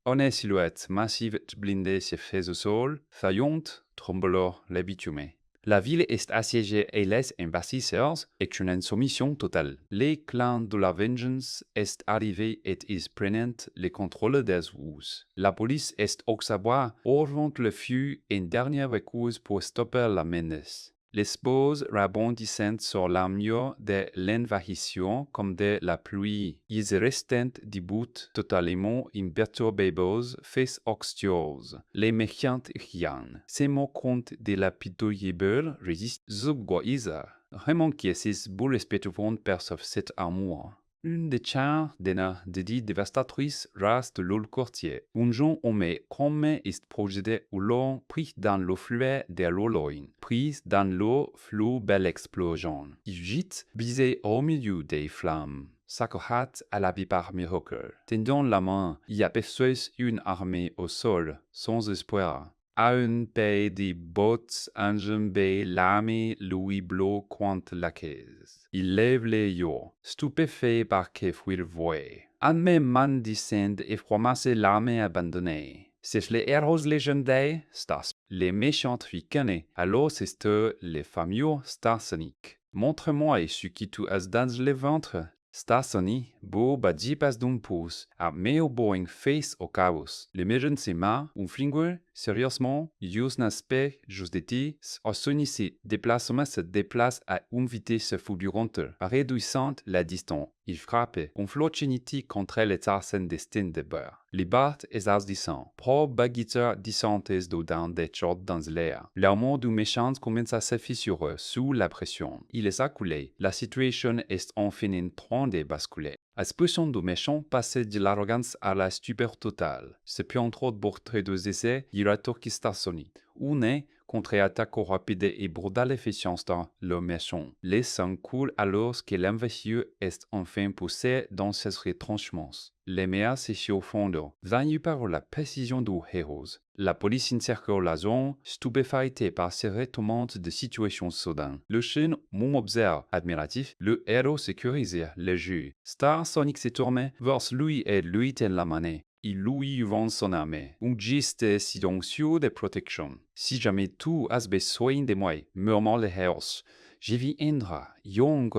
Une silhouette massive blindée se fait au sol, faillante, tremblant le bitume. La ville est assiégée et les investisseurs est une insoumission totale. Les clans de la vengeance est arrivé et ils prennent le contrôle des routes. La police est au savoir, orvant le feu en dernier recours pour stopper la menace. Les spores rebondissent sur l'armure de l'envahissement comme de la pluie. Ils restent debout totalement imperturbables face aux tueurs. Les méchants rien. Ces mots comptent de la pitoyable résiste zugwaïsa. Remanquez ces boules respectivement perçoivent cette armure. Une des chars de dit dévastatrice reste le quartier. Un jeune homme comme est projeté au long, pris dans le fleuve de l'Oloin. Pris dans l'eau, flou belle explosion. Il gîte, visé au milieu des flammes. S'accroît à la vie par miracle. Tendant la main, il aperçoit une armée au sol, sans espoir. À un pays de bottes enjambées, l'armée lui bloque contre la caisse. Il lève les yeux, stupéfait par que fuir voie. Un même man descend et ramasse l'armée abandonnée. C'est les héros légendaires, Stas. Les méchants ricanés, alors c'est eux les fameux Starsonic. Montre-moi ce qui tu as dans le ventre. Stasoni, beau badipas d'un pouce, a meu boing face au chaos. L'emergency ma, un flingueur, sérieusement, use n'aspect juste de ti, au sonici, déplacement se déplace à une vitesse fulgurante, réduisant la distance. Il frappe, un flotchiniti contre les arsènes destin de beurre. Les barres exardissant, pro baguiteur dissantes dedans des chords dans l'air. L'armure du méchant commence à se fissurer sous la pression. Il est acculé. La situation est enfin en train de basculer. L'expression du méchant passe de l'arrogance à la stupeur totale. Ce pion trop de portrait de essais, il retourne Starsoni. Ou n'est contre-attaque rapide et brutale efficience dans le méchant. Les sang coulent alors que l'invaincu est enfin poussé dans ses retranchements. Les méas se chauffent, vaincu par la précision du héros. La police encercle la zone, stupéfaite par ces retournements de situation soudains. Le chien m'en observe, admiratif, le héros sécurise le jeu. Star Sonic se tourne vers lui et lui tient la main. Il lui vend son armée, un geste silencieux de protection. Si jamais tu as besoin de moi, murmure le héros, je viendrai, young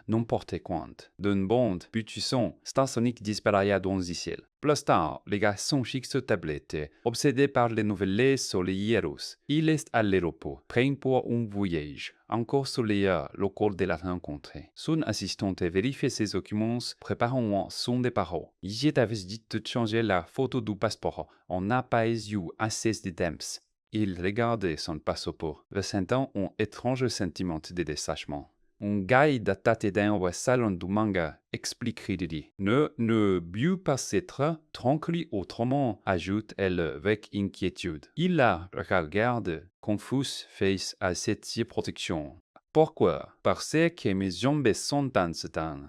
n'importe quand. D'une bande, puissant, Star Sonic disparaît dans le ciel. Plus tard, les garçons fixent tablette, obsédés par les nouvelles sur les héros. Il est à l'aéroport, prêt pour un voyage. Encore soleilleux le cours de la rencontre. Son assistante vérifie ses documents, préparant son départ. Il avait dit de changer la photo du passeport. On n'a pas eu assez de temps. Il regardait son passeport, ressentant un étrange sentiment de détachement. Un guide tâté dans le salon du manga explique Ridley. Ne but pas être tranquille autrement, ajoute-elle avec inquiétude. Il la regarde, confus face à cette protection. Pourquoi? Parce que mes jambes sont dans ce temps.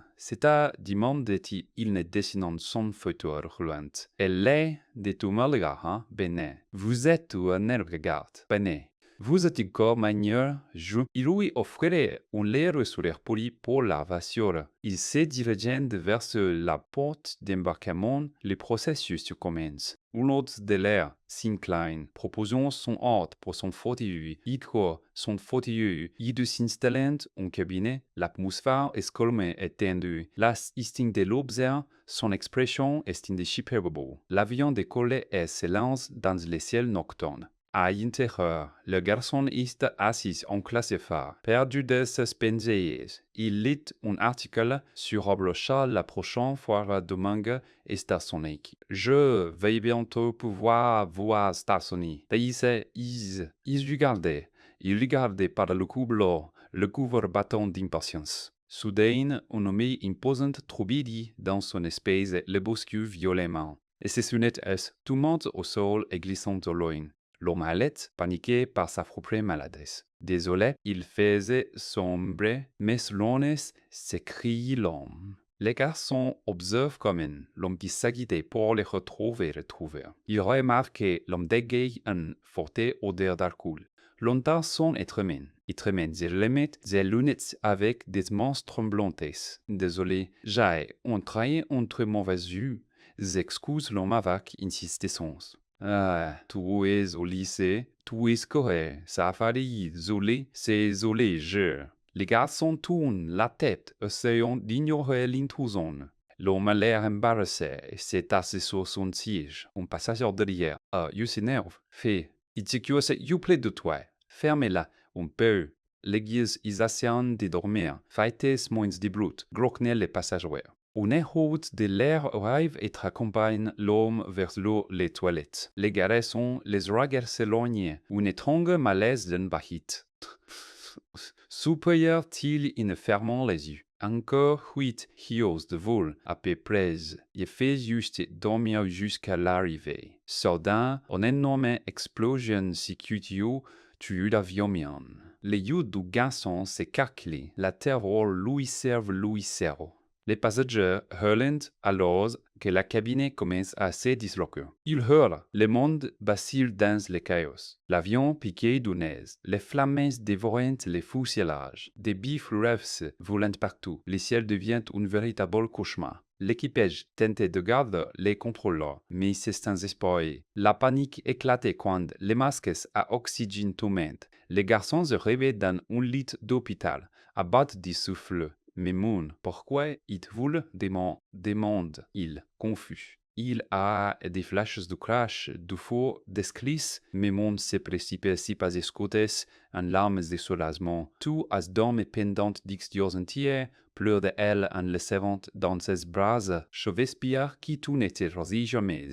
Demande-t-il, il ne dessinant son futur loin. Elle est de tout malgré, hein, bene. Vous êtes un regard, bene. Vous êtes encore manière, il lui offrirait un lait sourire poli pour la voiture. Il se dirigeant vers la porte d'embarquement, le processus commence. Un autre de l'air s'incline, proposant son ordre pour son fauteuil. Il croit son fauteuil. Il s'installe en cabinet. L'atmosphère est calme et tendue. L'instinct de l'observe, son expression est indescriptible. L'avion décolle et se lance dans le ciel nocturne. À l'intérieur, le garçon est assis en classe phare, perdu de ses pensées. Il lit un article sur le chat la prochaine foire de manga et Starsonic. Je vais bientôt pouvoir voir Starsonic. Il regardait par le couvre le couvre battant d'impatience. Soudain, un homme imposant troubili dans son espèce le bouscule violemment. Et ses lunettes tombant au sol et glissant au loin. L'homme allait, paniqué par sa propre maladresse. Désolé, il faisait sombre, mais l'honneur s'écrie l'homme. Les garçons observent comme l'homme qui s'agitait pour les retrouver. Il remarque l'homme dégaine une forte odeur d'alcool. Longtemps son est tremène. Il tremène les mettre des lunettes avec des monstres tremblantes. Désolé, j'ai entré entre mauvaises vues. excuse l'homme avec insistance. Ah, tu es au lycée, tu es correct, ça fallait isoler, c'est isolé, je. Les garçons tournent la tête, essayant d'ignorer l'intrusion. L'homme a l'air embarrassé et s'est assis sur son siège. Un passager derrière, il s'énerve, fait, il s'excuse, you plaît de toi, fermez-la un peu. L'exercice de dormir, faites moins de brut, grognent les passagers. Un écho de l'air arrive et accompagne l'homme vers les toilettes. Les garçons les regards s'éloignent. Un étrange malaise d'un bahit. Supérieur-t-il en fermant les yeux. Encore 8 heures de vol à peu près. Il fait juste dormir jusqu'à l'arrivée. Soudain, une énorme explosion sécuritaire tue l'avion mien. Les yeux du garçon s'écarquillent. La terreur lui serve lui cerveau. Les passagers hurlent alors que la cabine commence à se disloquer. Ils hurlent, le monde vacille dans le chaos. L'avion piqué du nez, les flammes dévorant les fuselages, des bifs rêves volant partout. Le ciel devient un véritable cauchemar. L'équipage tentait de garder les contrôleurs, mais c'est désespéré. La panique éclatait quand les masques à oxygène tombent. Les garçons se réveillent dans un lit d'hôpital, à battre du souffle. Mais Moon, pourquoi êtes-vous demande-il, confus. Il a des flashs de crash, de feu, d'esclisse, mais Moon se précipite pas escoutes en larmes de soulagement. Tout as dormi pendant 10 jours entiers, pleure de elle en le servant dans ses bras, Chevespierre qui tout n'était rosé jamais.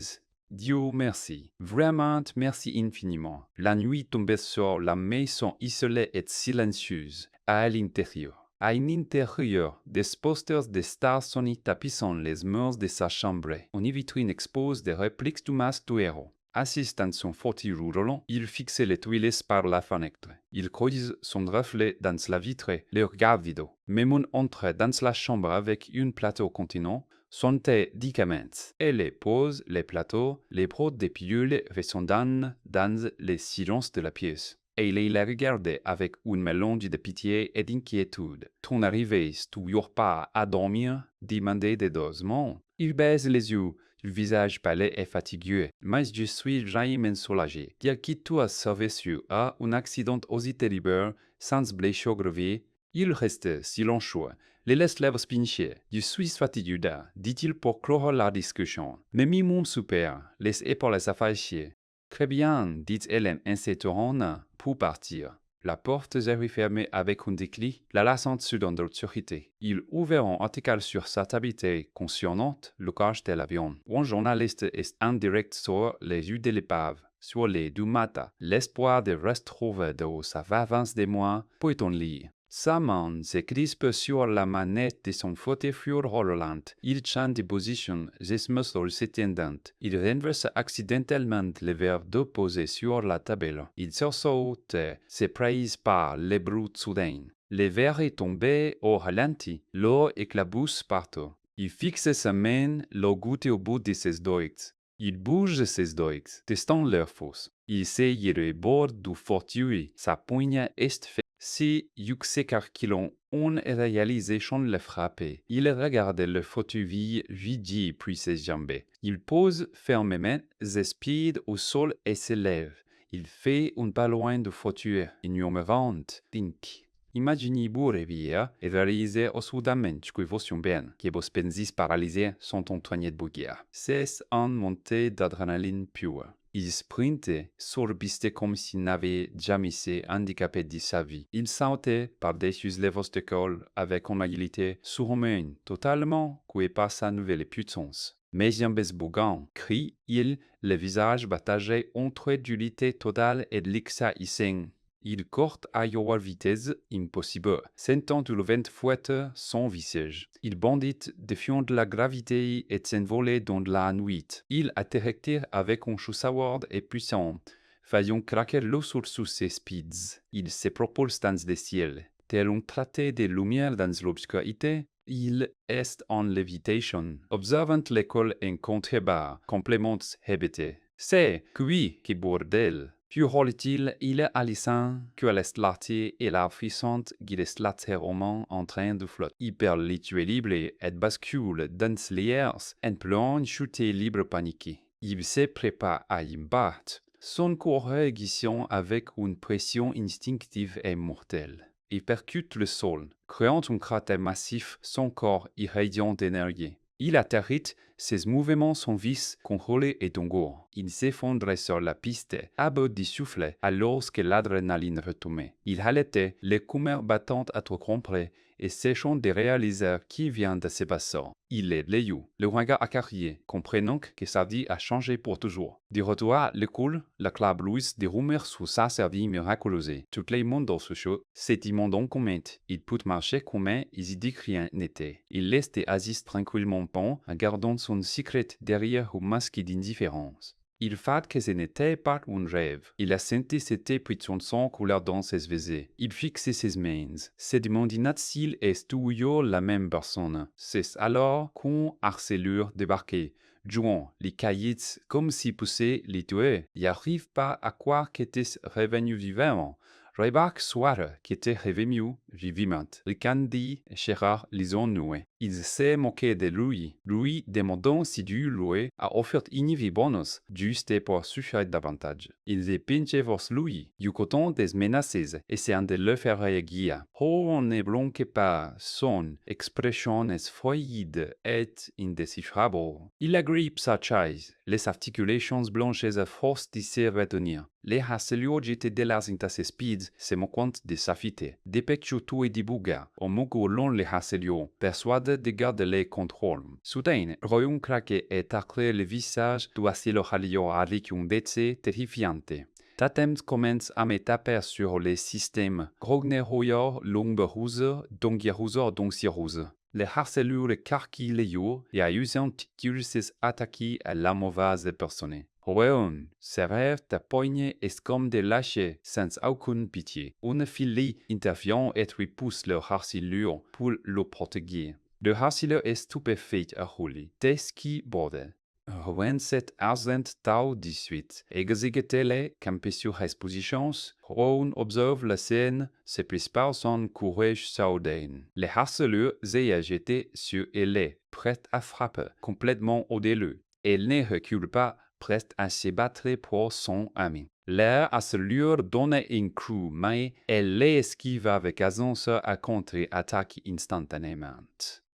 Dieu merci, vraiment merci infiniment. La nuit tombait sur la maison isolée et silencieuse, à l'intérieur. À l'intérieur, des posters de stars Sony tapissant les murs de sa chambre. Une vitrine expose des répliques du masque du héros. Assis dans son fauteuil roulant, il fixe les toilettes par la fenêtre. Il croise son reflet dans la vitre, le regard vide. Memon entre dans la chambre avec un plateau contenant son thé médicaments. Elle pose les plateaux, les brodes des pilules ressonnant dans le silence de la pièce. Et il la regardait avec un mélange de pitié et d'inquiétude. Ton arrivée, toujours pas à dormir, demandait dédosement. Il baise les yeux, le visage pâle et fatigué, mais je suis vraiment soulagé. Dire que tu as survécu à un accident aussi terrible, sans blessure grave, il reste silencieux, les lèvres pinchées. Je suis fatigué, dit-il pour clore la discussion. Mais mon super, les épaules s'affacher. Très bien, dit Hélène en se tournant pour partir. La porte s'est refermée avec un déclic, la laissant soudain de l'autorité. Il ouvert un article sur sa tablette concernant le crash de l'avion. Un journaliste est en direct sur les yeux de l'épave. Sur les 2 matin, l'espoir de retrouver de sa avance des mois peut-on lire. Sa main se crispe sur la manette de son fauteuil roulant. Il change de position, ses muscles s'étendant. Il renverse accidentellement le verre d'eau posé sur la table. Il sursaute, surpris par les bruits soudains. Le verre est tombé au ralenti. L'eau éclabousse partout. Il fixe sa main, l'eau goutte au bout de ses doigts. Il bouge ses doigts, testant leur force. Il saisit le bord du fauteuil. Sa poigne est fermée. Si Yuxekarkilon on réalisé sans le frapper, il regarde le fauteuil vide puis ses jambes. Il pose fermement ses pieds au sol et se lève. Il fait un pas loin du fauteuil, ignorant, think. Imaginez-vous réveiller et réaliser au soudainement que votre bien, que vos pensis paralysés sont entournés de bougies. C'est une montée d'adrénaline pure. Il sprintait, surpiste comme s'il n'avait jamais été handicapé de sa vie. Il sautait par-dessus les obstacles avec une agilité surhumaine, totalement coupée par sa nouvelle puissance. Mes jambes bougeant, crie-il, le visage partagé entre dureté totale et l'excitation. Il court à une vitesse impossible, sentant le vent fouetter son visage. Il bondit défiant la gravité et s'envolait dans la nuit. Il atterrit avec un chasseur et puissant, faisant craquer l'eau sous ses speeds. Il se propulse dans le ciel. Tel un traité de lumière dans l'obscurité, il est en levitation, observant l'école en contrebas, compléments répétés. C'est, oui, que bordel! Puis roule-t-il, il est Alison, que l'estlati et la puissante qui est latéralement en train de flotter. Il perd l'équilibre et bascule dans les airs en plein chuter libre paniqué. Il se prépare à y battre. Son corps aiguisson avec une pression instinctive et mortelle. Il percute le sol, créant un cratère massif, son corps irradiant d'énergie. Il atterrit, ses mouvements sont vis, contrôlés et dangereux. Il s'effondrait sur la piste, à bout du souffle, alors que l'adrénaline retombait. Il haletait, les coumères battantes à trop complet, et séchant des réalisateurs qui vient de se passer. Il est Léo, le regard acarié, comprenant que sa vie a changé pour toujours. Du retour à l'école, la club Louis des rumeurs sur sa vie miraculeuse. Tout le monde se chaud, c'est immonde comment il peut marcher comme il dit que rien n'était. Il laisse Aziz tranquillement pont, en gardant son secret derrière un masque d'indifférence. Il fait que ce n'était pas un rêve. Il a senti cette puissance couler dans ses yeux. Il fixe ses mains. Se demandait s'il est toujours la même personne. C'est alors qu'un harceleur débarquait, jouant les cahiers comme s'il poussait les tuer. Il n'arrive pas à croire qu'il était revenu vivant. Remarque soir qui était revenu vivant. Le candy Gérard les ennuyait. Il s'est moqué de lui, lui demandant si Dieu lui a offert une vie bonus, juste pour souffrir davantage. Il est pinché vers lui, du coton des menaces, essayant de le faire réagir. Oh, on ne blanque pas, son expression est froide et indéchiffrable. Il agrippe sa chaise, les articulations blanches à force de se retenir. Les harceleurs jetaient de las into ses speeds, se moquant de sa fité. Des pecciutu et des bougas, au mougolon les harceleurs, persuadés de garder les contrôles. Soudain, Royon craqué et taclé le visage du harceleur avec une décès terrifiante. Tatems commence à me taper sur les systèmes Grogner-Hoyer, Lomberhuser, Dongierhuser, Dongsierhuser. Les harceleurs carquillent les yeux et usant qu'ils se attaquent à la mauvaise personne. Royon serrèrent ta poignée est comme de lâcher sans aucune pitié. Une fille intervient et repousse leur harceleur pour le protéger. Le harceleur est stupéfait à rouler. Qu'est-ce qui bordel? Rowan s'est arsent tau 18. Exécuté campé sur expositions, Rowan observe la scène, se prépare son courage soudain. Les harceleurs est jeté sur elle, prête à frapper, complètement au-delà. Elle ne recule pas, prête à se battre pour son ami. L'air harceleur donne un coup, mais elle l'esquive avec aisance à contre-attaque instantanément.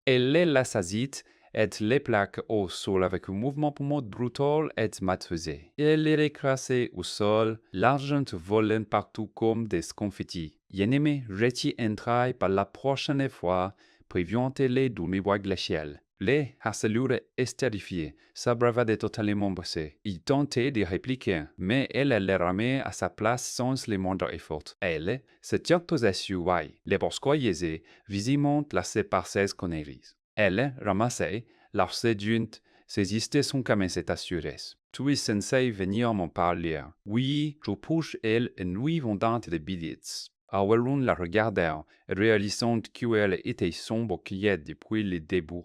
Elle l'assasite et les plaque au sol avec un mouvement poumon brutal et maîtrisé. Elle est écrasée au sol, l'argent volant partout comme des confettis. L'ennemi réussit entrer par la prochaine fois, prévenant-les du niveau glacial. Les harceleurs est terrifié, sa bravade est totalement brisée. Il tentait de répliquer, mais elle les ramait à sa place sans le moindre effort. Elle se tient aux assues, les bourgeoisiers, visiblement lassés par ses conneries. Elle ramassait, l'arcée d'une, saisissait son comme cette assurance. Tu es censé venir m'en parler. Oui, je push elle et lui vendant des billets. Awelon la regardait, réalisant qu'elle était sombre quiète depuis le début.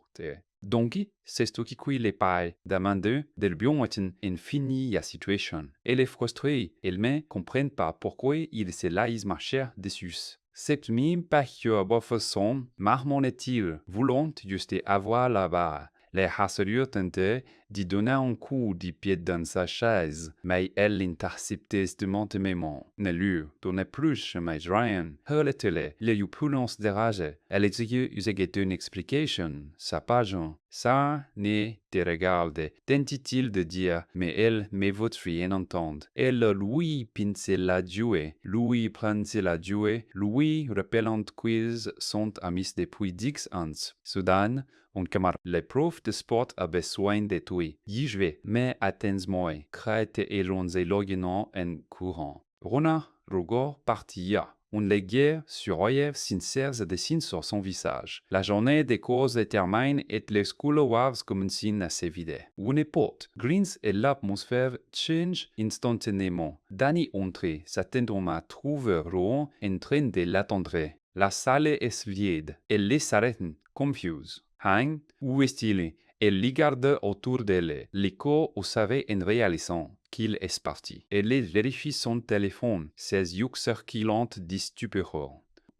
Donc, c'est ce qui cuit les pailles, demandant de bien être infinie la situation. Elle est frustrée, elle ne comprend pas pourquoi il se laisse marcher dessus. C'est même pas que de façon, marmonnait-il, voulant juste avoir la barre. Les harceleurs tentaient d'y donner un coup de pied dans sa chaise, mais elle l'interceptait instantanément. Ne lui donnait plus jamais rien. Hurlait-elle, les prononce de rage. Elle essayait d'une explication. Sa page, ça ne te regarde, tentait-il de dire, mais elle ne veut rien entendre. Elle lui pinçait la jouée, lui prenait la jouée, lui rappelant qu'ils sont amis depuis 10 ans. Soudain, un camarade, le prof de sport a besoin de toi. Y vais, mais attends-moi, crête et ronzé loginant en courant. Rona, Rugor partia. Un léger sourire sincère se dessine sur son visage. La journée des cours se termine et les couloirs commencent à se vider. Une porte grise et l'atmosphère change instantanément. Danny entre, s'attendant à trouver Rouen en train de l'attendre. La salle est vide. Elle les s'arrête, confuse. Hein? Où est-il? Elle regarde autour d'elle. L'écho savait en réalisant qu'il est parti. Elle vérifie son téléphone, ses yeux circulants de stupeur.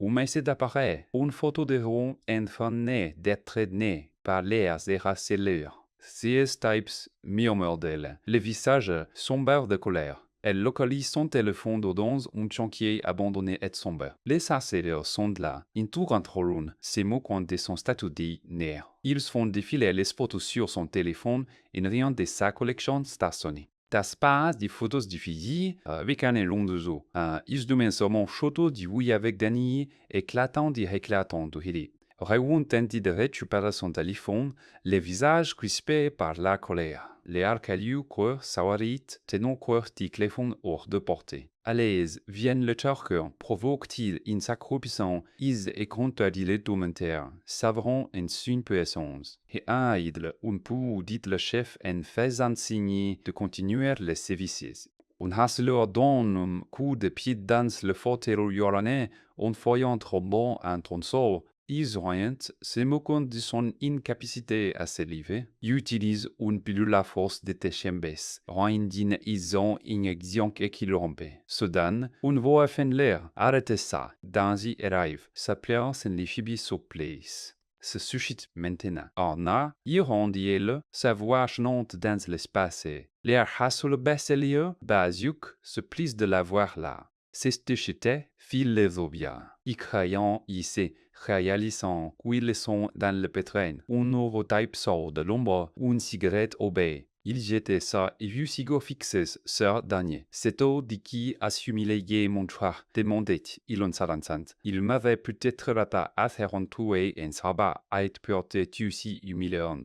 Un essai d'appareil, une photo de Ron infané d'être né par l'air éracéleur. C.S. Types murmure-t-elle, le visage sombre de colère. Elle localise son téléphone dans un chantier abandonné et sombre. Les harceleurs sont là. Ils tout contrôlent ces mots de son statut de nerf. Ils font défiler les photos sur son téléphone et rien de sa collection stationnée. Das pas des photos de filles avec un long de zoo. Ils demandent seulement photos de oui avec Danny éclatant de Hilly. Raoul tentait de récupérer son téléphone, le visage crispé par la colère. Les arcalieux cœurs s'awarit, tenant cœur du téléphone hors de portée. À l'aise, viennent le turqueur, provoque-t-il in s'accroupissant, is et contre les documentaires, savrant en une puissance. Et idle, un peu, dit le chef, en faisant signe de continuer les services. Un harceleur donne un coup de pied dans le fauteuil yoranais, en voyant tombant un tronçon. Israël se moquant de son incapacité à s'élever, utilise une pilule à force de téchembes, rendant ils une exemple qui le rompait. Soudain, une voix fait l'air, arrêtez ça, Danzy arrive, sa place en l'éphibi sur place. Se suscite maintenant. Orna, il rendit-elle, sa voix chanante dans l'espace. L'air hassle baisselier, basique, se plise de la voir là. C'est chuté, fil les obia. Y croyant, y s'est réalisant qu'ils sont dans le pétrin. Un nouveau type sort de l'ombre, une cigarette obéit. Il jetait ça et vit sigo fixé sur Daniel. C'est eux de qui assumilé montra, demandait il en s'avançant. Il m'avait peut-être pas à faire en tuer en sabat à être porté aussi humiliant.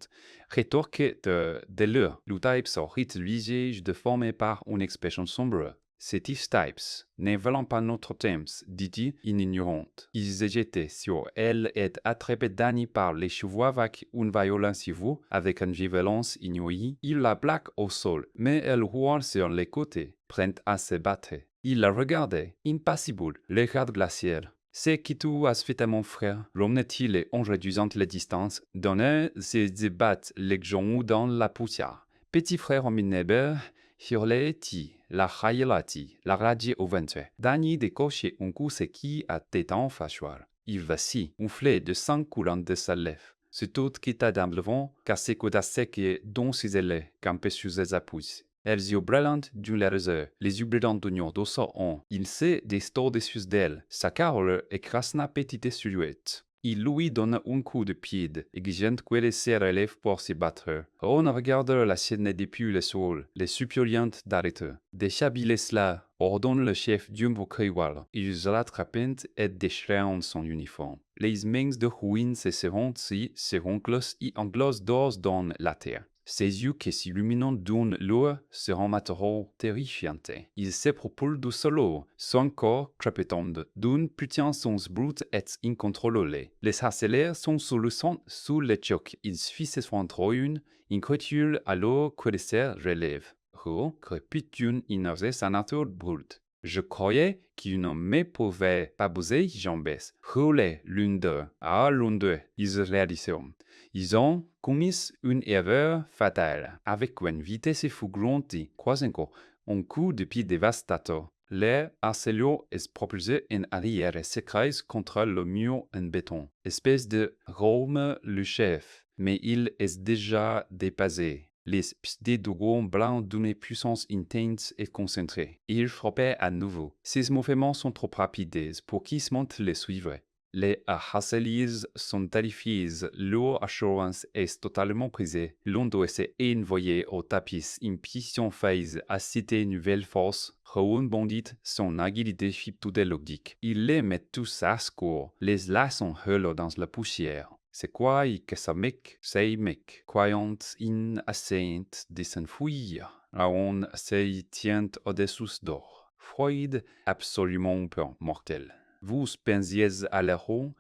Rétorque de l'heure, le type sort utilisé de former par une expression sombre. Ces types, ne voulant pas notre temps, dit-il, ignorante. Ils jetaient sur elle et attrapés Danny par les cheveux avec une violence avec une violence ignorée. Il la plaque au sol, mais elle roule sur les côtés, prête à se battre. Il la regardait, impassible, le regard glacial. C'est qui tu as fait à mon frère, remenait-il en réduisant la distance, donnait ses débats les genoux dans la poussière. Petit frère en minébert, hurlait-il. La Hayelati, la radie au ventre. Danny décochait un coup séqui à tétan facial. Il vacille, un flé de sang coulant de sa lèvre. C'est tout quitta dans le vent, cassé couda sec dont ses ailes, campé sur ses appuis. Elles yeux brillants d'une laser, les yeux brillants d'oignon d'osso ont. Il s'est destor dessus d'elle, sa carole écrasna petite silhouette. Il lui donna un coup de pied, exigeant qu'elle se relève pour se battre. On regarde la scène depuis le sol, les suppliantes d'arrêter. Déchabilez cela, ordonne le chef d'un vocable. Ils l'attrapent et déchirent son uniforme. Les mains de ruines se seront et englosent d'or dans la terre. Ses yeux qui s'illuminent d'une lueur seront matériaux terrifiants. Il se propulse du solo, son corps crépitant d'une puissance brute et incontrôlée. Les harceleurs sont sous le sang, sous le choc. Il suffit se entre une créature alors que se relève. Crépite d'une inertie sa nature brute. Je croyais qu'il ne me pouvait pas bouger jambes. Rouler l'un d'eux, à l'un d'eux, ils réalisèrent. Ils ont commis une erreur fatale, avec une vitesse fulgurante, croisant un coup de pied dévastateur. L'air harceleur est propulsé en arrière et s'écrase contre le mur en béton. Espèce de Rome le chef, mais il est déjà dépassé. Les petits dragons blancs d'une puissance intense et concentrée. Il frappait à nouveau. Ces mouvements sont trop rapides pour qu'ils les suivre. Les harceleurs sont terrifiés, leur assurance est totalement brisée. L'un d'eux s'est envoyé au tapis, impatient phase à citer une nouvelle force. Raoul bondit, son agilité logique. Il les met tous à secours, les laissant hurler dans la poussière. C'est quoi que ce mec, ces mecs, croyant inassaillant de s'enfuir, Raoul se tient au-dessous d'or. Freud, absolument mortel. Vous pensiez à l'héros,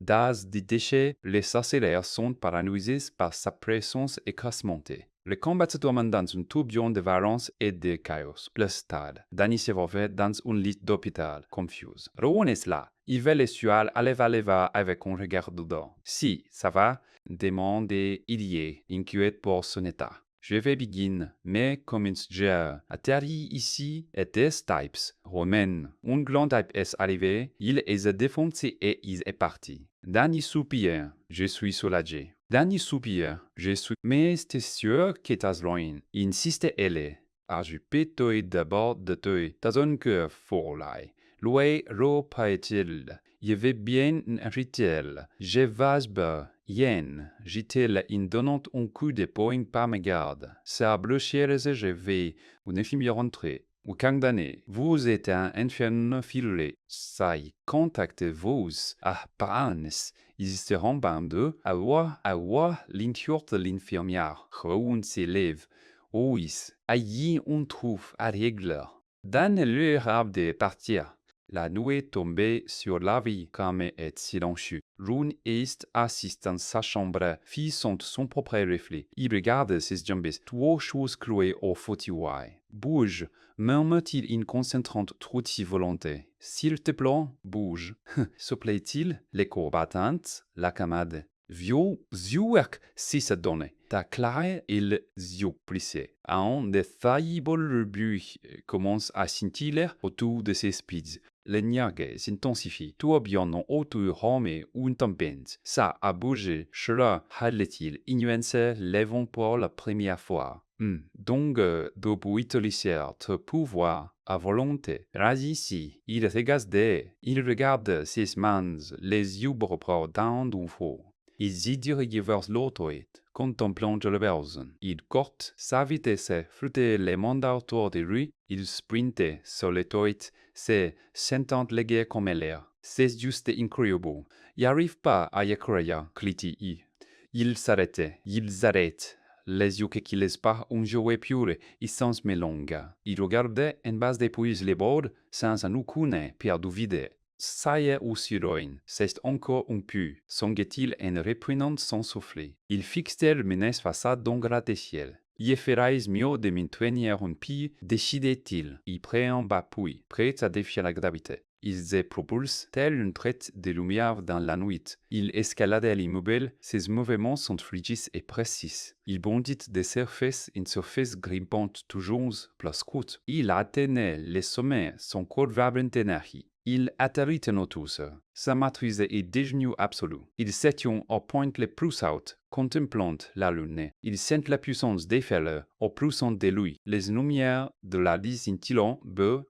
dans des déchets, les harceleurs sont paranoïsés par sa présence écrasante. Le combat se tourne dans un tourbillon de violence et de chaos. Plus tard, Danny se revoit dans un lit d'hôpital, confus. Rowan est là, Yves Sual alleva avec un regard dedans. Si, ça va, demandait Ilie, inquiet pour son état. Je vais begin, mais comme j'ai atterri ici, était Types, romaine. Un grand type est arrivé, il est défoncé et il est parti. Danny soupir, je suis soulagé. Danny soupir, je suis... Mais t'es sûr que t'as loin, insiste elle. Ajupé-toi d'abord de toi, t'as un cœur fort là. Loué repaît-il. Je vais bien riter. Je vais bas. Yen, dit-il en donnant un coup de poing par mes gardes. Ça blanchir je vais, vous ne filmiez rentrer. Ou condamné, vous êtes un infernal filé. Ça y contactez-vous. Ah, panes, ils seront bandeux. À voir, l'inture de l'infirmière. Roun s'élève. Oui, allí on trouve à régler. Dans l'heure de partir, la nuit tombait sur la vie calme et silencieuse. Rune est assis dans sa chambre, fixant son propre reflet. Il regarde ses jambes, trois choses clouées au fauteuil. Bouge, murmure-t-il en concentrant toute sa volonté. S'il te plaît, bouge. Se plaît-il, les corps battantes, la camade. Zouerk, si ça donne. Ta clare il zio plissé. Un défaillible but commence à scintiller autour de ses spies. Le niague s'intensifie. Tout bien en autour Rome une tempête. Ça a bougé. Cela halait-il. Ignuence levant pour la première fois. Donc, dopo utiliser te pouvoir à volonté. Ici, il regarde ses mains, les yeux propres d'un faux. Il s'y dirige vers l'autre, contemplant le Belsen. Il corte sa vitesse, frottait les mondes autour de lui. Il sprintait sur les toits, se sentant léger comme l'air. C'est juste incroyable. Il n'arrive pas à y croire, clitit-il. Il s'arrêtait. Ils arrêtent. Les yeux qui laissent pas un jouet pur et sans mélange. Il regardait en bas depuis les bords sans en aucune perdu vide. Ça y est aussi ruine, c'est encore un peu, songe-t-il en reprenant son souffle. Il fixait le menace façade d'un gratte-ciel. Il ferais mieux de maintenir un pied, décidait-il. Il prit un bas puis, prêt à défier la gravité. Il se propulse tel une traite de lumière dans la nuit. Il escaladait l'immobile, ses mouvements sont fluides et précis. Il bondit de surface en surface grimpante toujours plus courte. Il atteignait les sommets, son corps vibrant d'énergie. Il atterrit en tous. Sa maîtrise est déjeuner absolue. Il s'étient au point le plus haut, contemplant la lune. Il sent la puissance des fers au plus son de lui. Les lumières de la lys scintillant,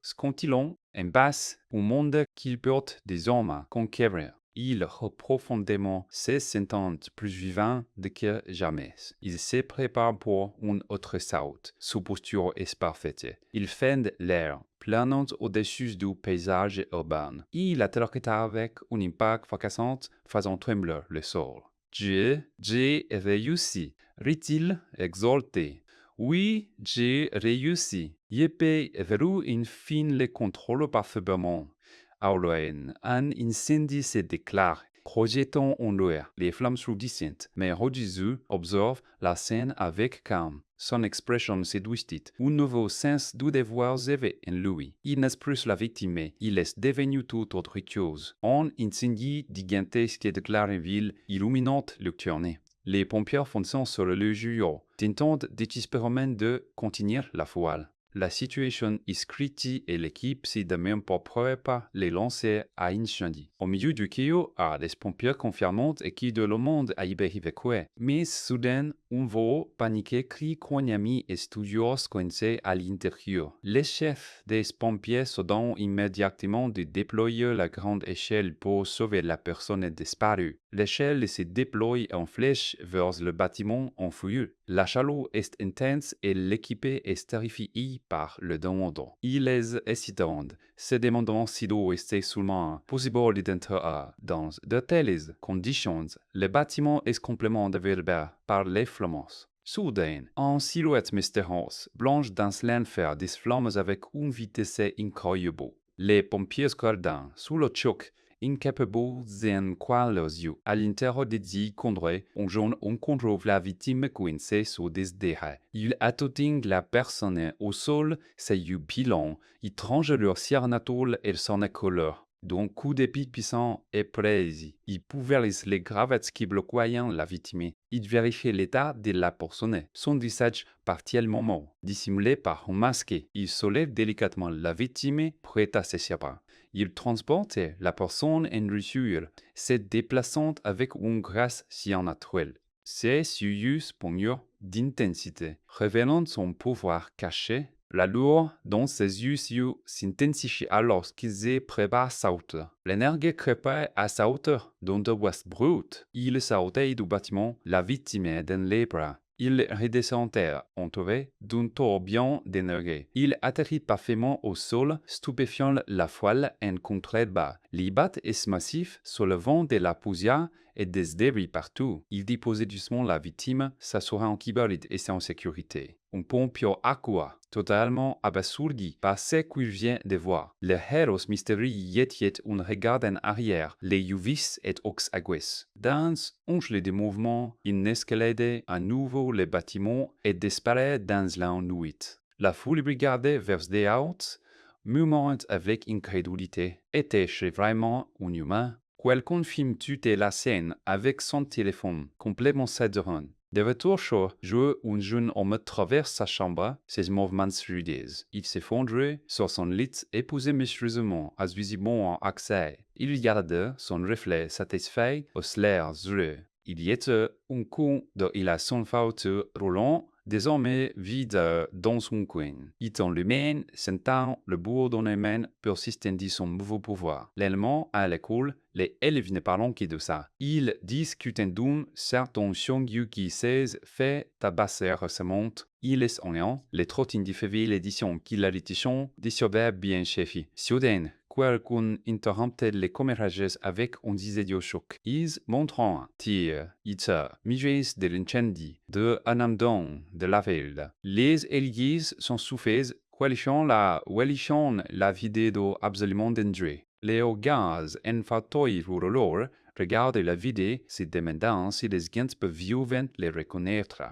scintillant, en basse, au monde qu'il porte des hommes conquérir. Il profondément se sentant plus vivant que jamais. Il se prépare pour un autre saut. Sa posture est parfaite. Il fend l'air, planant au-dessus du paysage urbain. Il atterrit avec un impact fracassant, faisant trembler le sol. J'ai réussi, rit-il exalté. Oui, j'ai réussi. Yépé verrou in fin le contrôle parfaitement. Auloen, un incendie se déclare, projetant en l'air les flammes sourdissantes, mais Rodizu observe la scène avec calme. Son expression séduisait, un nouveau sens du devoir éveillé en lui. Il n'est plus la victime, il est devenu tout autre chose. Un incendie gigantesque de Clarinville illuminant le tournée. Les pompiers fonçant sur le lieu, tentant désespérément de contenir la foule. La situation est critique et l'équipe s'est de même pas pas les lancer à incendie. Au milieu du chaos, les pompiers confirment et qui de le monde a évacué. Mais soudain, un vol paniqué crie Kwanyami et studios coincés à l'intérieur. Les chefs des pompiers se donnent immédiatement de déployer la grande échelle pour sauver la personne disparue. L'échelle se déploie en flèche vers le bâtiment en feu. La chaleur est intense et l'équipe est terrifiée par le demandant. Il est hésitant, se demandant si l'eau était seulement possible d'entrer dans de telles conditions. Le bâtiment est complètement développé par les flammes. Soudain, une silhouette mystérieuse, blanche dans l'enfer des flammes avec une vitesse incroyable. Les pompiers gardent, sous le choc, incapables d'en croire leurs yeux. À l'intérieur des yeux condrés, on retrouve la victime coincée sous des derrières. Ils atteignent la personne au sol, ses yeux pilants, ils tranchent leur cire naturelle et son couleur. d'un coup de pied puissant et précis. Il pulvérise les gravats qui bloquaient la victime. Il vérifie l'état de la personne. Son visage partiellement mort, dissimulé par un masque. Il soulève délicatement la victime, prête à s'échapper. Il transporte la personne en voiture, se déplaçant avec une grâce si naturelle. Ses yeux pognants d'intensité, révélant son pouvoir caché. La lueur dans ses yeux s'intensifie alors qu'il se prépare à sauter. L'énergie crépait à sa hauteur, dans de voix brute. Il sautait du bâtiment, la victime dans les bras. Il redescendait entouré d'un tourbillon d'énergie. Il atterrit parfaitement au sol, stupéfiant la foule en contrebas. Les battes est massif, soulevant de la poussière et des débris partout. Il déposait doucement la victime, s'assurant qu'il était en sécurité. Un pompier accourt, totalement abasourdi par ce qu'il vient de voir. Le héros mystérieux jette un regard en arrière, les yeux vifs et ox-aiguës. Dans un jeu de mouvement, il escalade à nouveau le bâtiment et disparaît dans la nuit. La foule regardait vers des hautes, murmurant avec incrédulité. Était-ce vraiment un humain? Quelqu'un filme toute la scène avec son téléphone, complètement saturé. De retour chaud, un jeune homme traverse sa chambre, ses mouvements rudes. Il s'effondre sur son lit et posait mystérieusement, visiblement en accès. Il regarde son reflet satisfait au slaire heureux. Il jette un coup d'œil à son fauteuil roulant, désormais vide dans son coin. Il tend le main, sentant le bourdonnement persistant de son nouveau pouvoir. L'allemand, à l'école, les élèves ne parlent que de ça. Ils discutent d'un certain Xiongyu qui s'est fait tabasser récemment. Il est en les trottines de février l'édition qui la litigation désobéit bien chefie. Soudain, quelqu'un interrompait les commérages avec un idiot choc. Ils montrant tir, ita, miges de l'incendie, de Anamdong, de la ville. Les élites sont soufflés, qualifiant la vidéo absolument dangereuse. Les gaz en fauteuil roulant regardent la vidéo, se demandant si les gens peuvent vivre les reconnaître.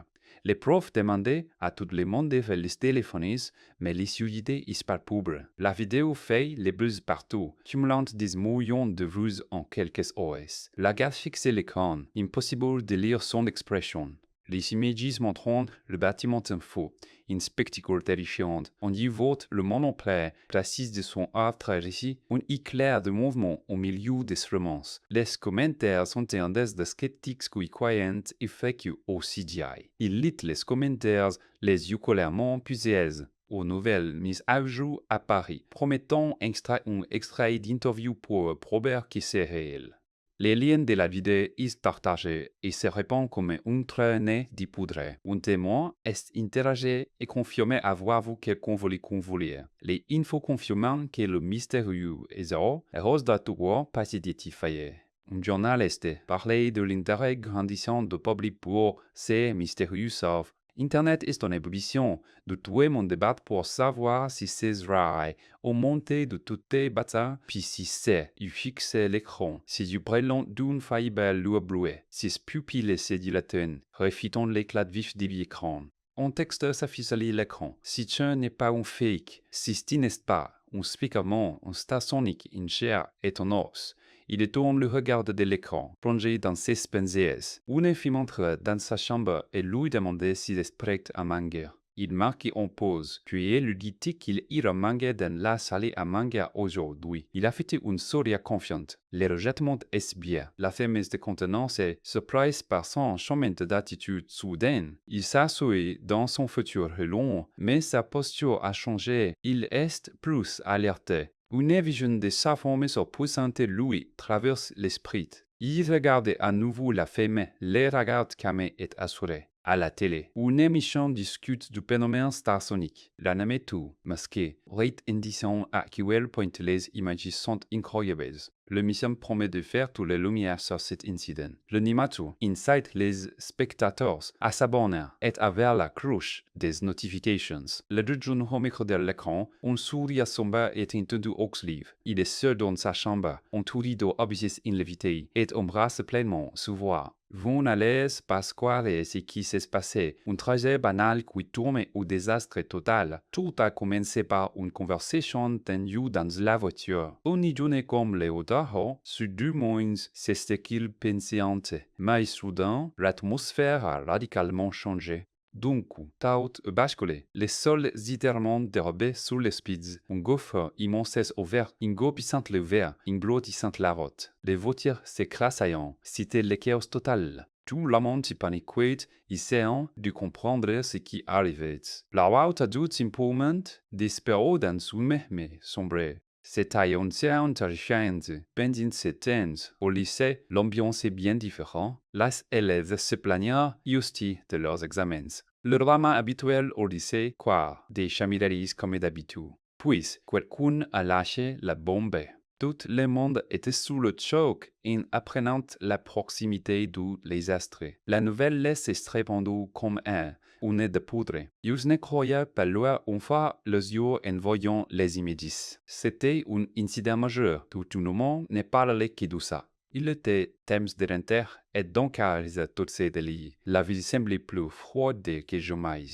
Les profs demandaient à tout le monde de faire les téléphonistes, mais les sujets par pauvres. La vidéo fait les buzz partout, cumulant des millions de vues en quelques heures. La gaz fixait l'écran, impossible de lire son expression. Les images montrant le bâtiment en feu, un spectacle terrifiant. On y voit le monoplace précis de son œuvre réussi, un éclair de mouvement au milieu des romances. Les commentaires sont tendres de sceptiques qui croient et fake au CGI. Il lit les commentaires les yeux colèrement puisés aux nouvelles mises à jour à Paris, promettant un extrait d'interview pour prouver que c'est réel. Les liens de la vidéo sont partagés et se répandent comme un traîné de poudre. Un témoin est interrogé et confirmé avoir vu quelqu'un voler convoler. Les infos confirment que le mystérieux héros rose d'atour pas identifié. Un journaliste parlait de l'intérêt grandissant du public pour ces mystérieux œuvres. Internet est en ébullition. De tout le monde débat pour savoir si c'est vrai. Au monter de toutes les batailles, puis si c'est, il fixe l'écran. Ses yeux brillants d'une fibre lueur bleue. Ses pupilles se dilatent, refitant l'éclat vif de l'écran. Un texte s'affiche à l'écran. Si ce n'est pas un fake, si ce n'est pas un spécialement, un stasonique, une chair et un os, il tourne le regard de l'écran, plongé dans ses pensées. Une fille entre dans sa chambre et lui demande s'il est prêt à manger. Il marque en pause, puis lui dit qu'il ira manger dans la salle à manger aujourd'hui. Il a fait une sourire confiante. Le rejettement est bien. La femme de contenance est surprise par son changement d'attitude soudain. Il s'assoit dans son futur long, mais sa posture a changé. Il est plus alerté. Une vision de sa forme puissante lui traverse l'esprit. Il regarde à nouveau la femme, le regard calme et assuré. À la télé, une émission discute du phénomène starsonique. L'anime tout, masqué, rate indiquant à quel point les images sont incroyables. Le mission promet de faire toutes les lumières sur cet incident. L'animateur incite les spectateurs à s'abonner et à vers la cloche des notifications. Le jeune remarque de l'écran, un sourire sombre est entendu aux livres. Il est seul dans sa chambre, entouré d'objets invités, et embrasse pleinement sa voix. Vous n'allez pas croire ce qui s'est passé. Un trajet banal qui tourne au désastre total. Tout a commencé par une conversation tenue dans la voiture. Une journée comme les autres, sur du moins c'est ce qu'il pensait. Mais soudain, l'atmosphère a radicalement changé. D'un coup, tout a basculé. Les sols littéralement dérobés sous les speeds. Un gouffre immense ouvert, engloutissant le verre, engloutissant la route. Les voitures s'écrasaient. C'était le chaos total. Tout le monde paniquait, essayant de comprendre ce qui arrivait. La route a dû simplement disparaître dans une mais sombre. C'était un scène terrifiante. Pendant ce temps, au lycée, l'ambiance est bien différente. Les élèves se plaignaient juste de leurs examens. Le drama habituel au lycée, quoi, des chamailleries comme d'habitude. Puis, quelqu'un a lâché la bombe. Tout le monde était sous le choc en apprenant la proximité du désastre. La nouvelle s'est répandue comme un nez de poudre. Ils ne croyaient pas leur une fois les yeux en voyant les images. C'était un incident majeur. Tout le monde ne parlait que de ça. Il était temps de rentrer et donc à toutes ces délits. La vie semblait plus froide que jamais.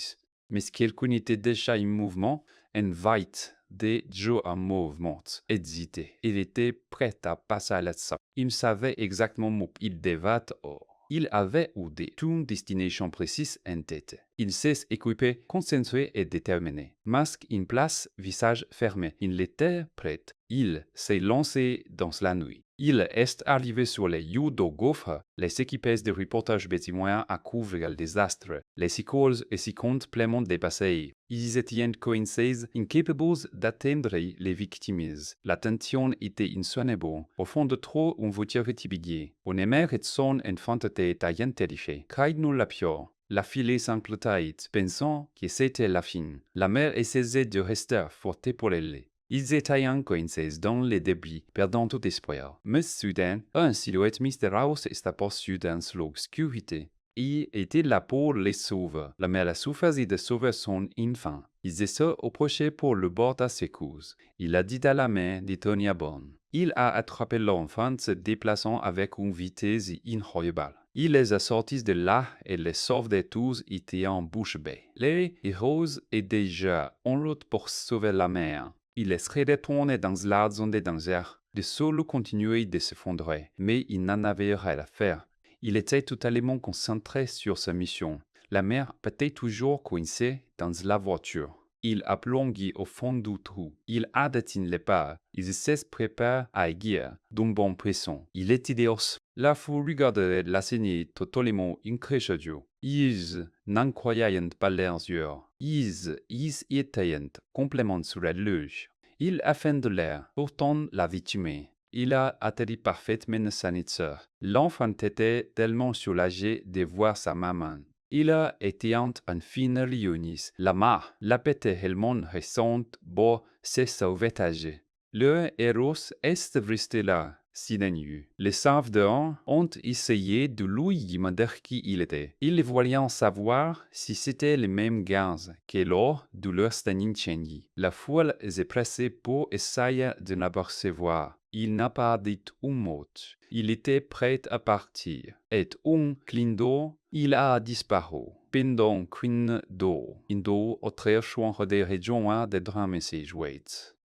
Mais quelqu'un était déjà en mouvement, en vite de jeux en mouvement, hésité. Il était prêt à passer à l'action. Il savait exactement où il devait aller. Il avait une destination précise en tête. Il s'est équipé, concentré et déterminé. Masque en place, visage fermé. Il était prêt. Il s'est lancé dans la nuit. Il est arrivé sur les lieux du gouffre. Les équipes de reportage bétimois à couvrir le désastre. Les secours et complètement dépassés. Ils étaient coincés, incapables d'atteindre les victimes. La tension était insoutenable. Au fond de trop, une voiture tibiguée. Une mère et son enfant étaient terrifiés. Craignant la peur. La fille s'encloutait, pensant que c'était la fin. La mère essayait de rester forte pour elle. Ils étaient coincés dans les débris, perdant tout espoir. Mais soudain, une silhouette mystérieuse est aperçue dans l'obscurité. Il était là pour les sauver. La mère a souffert de sauver son enfant. Ils se approchaient pour le bord à secours. Il a dit à la mère de tenir bon. Il a attrapé l'enfant se déplaçant avec une vitesse incroyable. Il les a sortis de là et les sauve tous étaient en bouche bée. Les héros étaient déjà en route pour sauver la mère. Il les retourné dans la zone de danger. Le sol continuait de s'effondrer, mais il n'en avait rien à faire. Il était totalement concentré sur sa mission. La mère était toujours coincée dans la voiture. Il a plongé au fond du trou. Il a détenu les pas. Il se prépare à aiguiller d'un bon poisson. Il est idéos. La foule regardait la scène totalement incrédule. Ils n'en croyaient pas leurs yeux. Ils étaient complètement sur la luge. Il a fait de l'air, pourtant la victime. Il a atterri parfaitement sanitaire. L'enfant était tellement soulagé de voir sa maman. Il a été un fin réunis. La mère, la pète helmont récente, beau, s'est sauvetage. Le héros est resté là, silencieux. Les sauveteurs ont essayé de lui demander qui il était. Ils voulaient savoir si c'était le même gars que lors de leur incendi. La foule s'est pressée pour essayer de l'apercevoir. Il n'a pas dit un mot. Il était prêt à partir. Et un clin d'eau, il a disparu. Pendant qu'une autre chambre des régions de drame s'est jouée.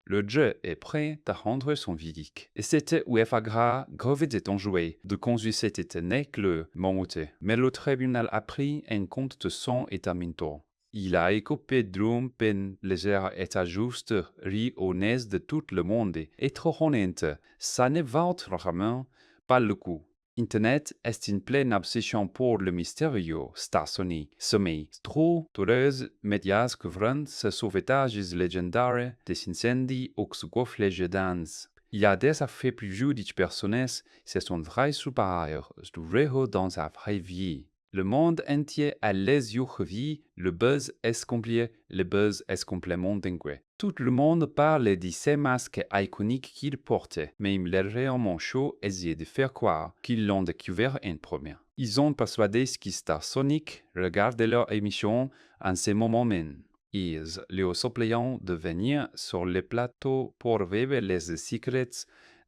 Le jeu est prêt à rendre son verdict. Et c'était UEFA grave d'étant joué de conduire cet éternel le monté. Mais le tribunal a pris en compte de son état-mental. Il a écopé d'une peine légère et a juste ri au nez de tout le monde. Et trop honnête, ça ne vaut vraiment pas le coup. Internet est une pleine obsession pour le mystérieux, stationné, sommeil, trop toureuse, médias couvrant ce sauvetage légendaire des incendies aux gouffres Il y a des affaires plus judiques personnes, ce sont vrais supérieurs du héros dans sa vraie vie. Le monde entier a les yeux revus, le buzz est complet, le buzz est complètement dingue. Tout le monde parlait de ces masques iconiques qu'il portait, même les réellement chauds essayaient de faire croire qu'ils l'ont découvert en premier. Ils ont persuadé que Star Sonic regardait leur émission en ce moment même. Ils lui suppliant de venir sur le plateau pour vivre les secrets.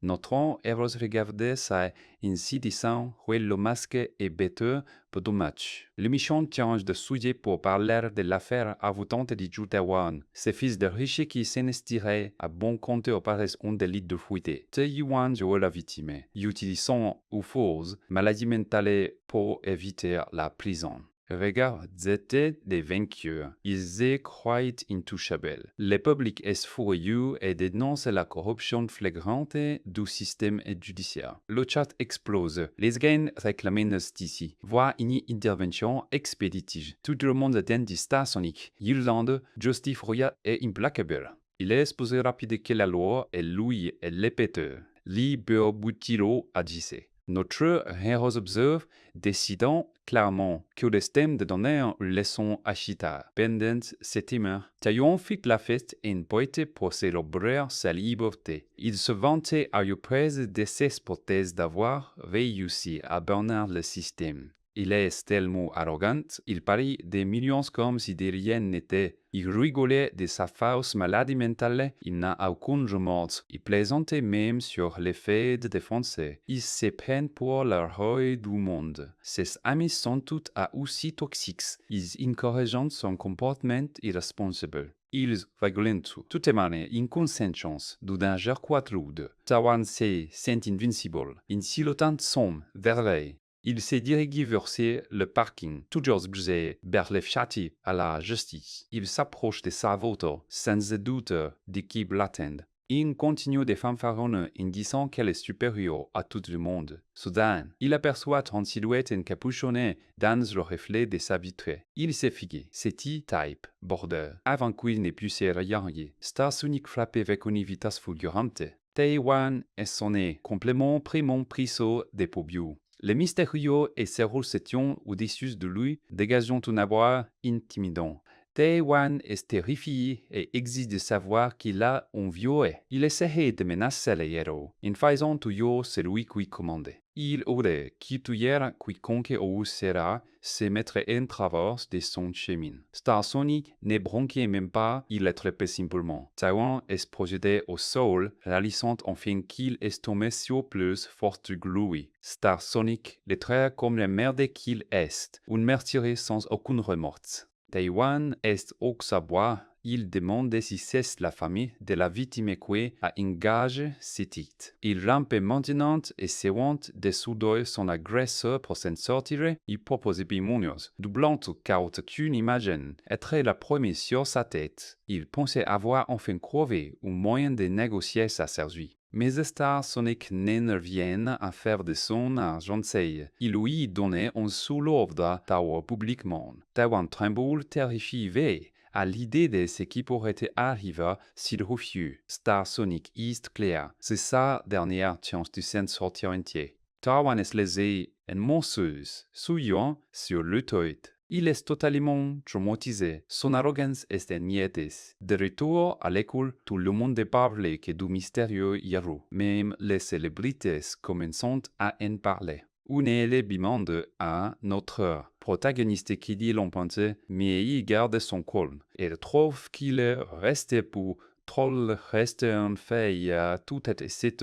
Notre héros regardait ça en se disant que le masque est bêteux pour le match. L'émission change de sujet pour parler de l'affaire avoutante de Zhu Taiwan. Ce fils de riche qui s'investirait à bon compte apparaît un délit de fuite. Taiwan joue la victime, utilisant ou fausse maladie mentale pour éviter la prison. Regards étaient des vainqueurs. Ils y croient intouchables. Le public est furieux et dénonce la corruption flagrante du système judiciaire. Le chat explose. Les gains réclament justice, voire une intervention expéditive. Tout le monde attend du Star Sonic. Irlande, justice royale et implacable. Il est exposé rapide que la loi et lui est l'épéteur. Liberbutilo agissait. Notre héros observe, décidant clairement que le thème de donner une leçon à Chita. Pendant cette humeur, Taiwan fit la fête en poète pour célébrer sa liberté. Il se vantait à reprises de ses hypothèses d'avoir réussi à berner le système. Il est tellement arrogant, il parie des millions comme si de rien n'était. Il rigolait de sa fausse maladie mentale, il n'a aucun remords. Il plaisantait même sur les faits des Français. Il se prend pour le roi du monde. Ses amis sont tous aussi toxiques. Ils encouragent son comportement irresponsable. Ils rigolent tout. Tout est marré, inconscience, du danger quadrude. Taiwan se sent invincible. In silotant somme, verveille. Il s'est dirigé vers le parking, toujours obligé vers le châti à la justice. Il s'approche de sa voiture, sans doute d'équipe l'attend. Il continue de fanfaronner en disant qu'elle est supérieure à tout le monde. Soudain, il aperçoit une silhouette encapuchonnée dans le reflet de sa vitre. Il s'est figué. C'était Type, border, avant qu'il ne puisse rien. Star Sonic frappait avec une vitesse fulgurante. Taiwan est sonné, complètement primon priso des pobio. Le mystérieux et ses s'étions au-dessus de lui, dégageant une voix intimidante. Taiwan est terrifié et exige de savoir qu'il a un vieux. Il essayait de menacer le héros, en faisant toujours celui qui commandait. Il aurait qui tuer quiconque osera se mettre en travers de son chemin. Star Sonic ne bronquait même pas, il l'attrapait simplement. Taiwan est projeté au sol, réalisant enfin qu'il est tombé sur plus fort que lui. Star Sonic le traite comme le merde qu'il est, un meurtrier sans aucun remords. Taiwan est au savoir, il demande si c'est la famille de la victime qui a engagé ce titre. Il rampe maintenant et suivant de soudoyer son agresseur pour s'en sortir, il propose pimonios, doublant qu'aucune imagine être la première sur sa tête. Il pensait avoir enfin trouvé un moyen de négocier sa survie. Mais Star Sonic n'en revient à faire de son argent. Il lui donnait un sous-ordre Tower publiquement. Taiwan tremble terrifié à l'idée de ce qui pourrait arriver s'il refuse. Star Sonic est clair. C'est sa dernière chance de s'en sortir entier. Taiwan est lésé et monceuse, souillant sur le toit. Il est totalement traumatisé. Son arrogance est en miettes. De retour à l'école, tout le monde parle que du mystérieux héros. Même les célébrités commencent à en parler. Un élève demande à notre protagoniste qui dit l'emprunter, mais il garde son calme. Il trouve qu'il est resté pour troll reste en feuille tout etc.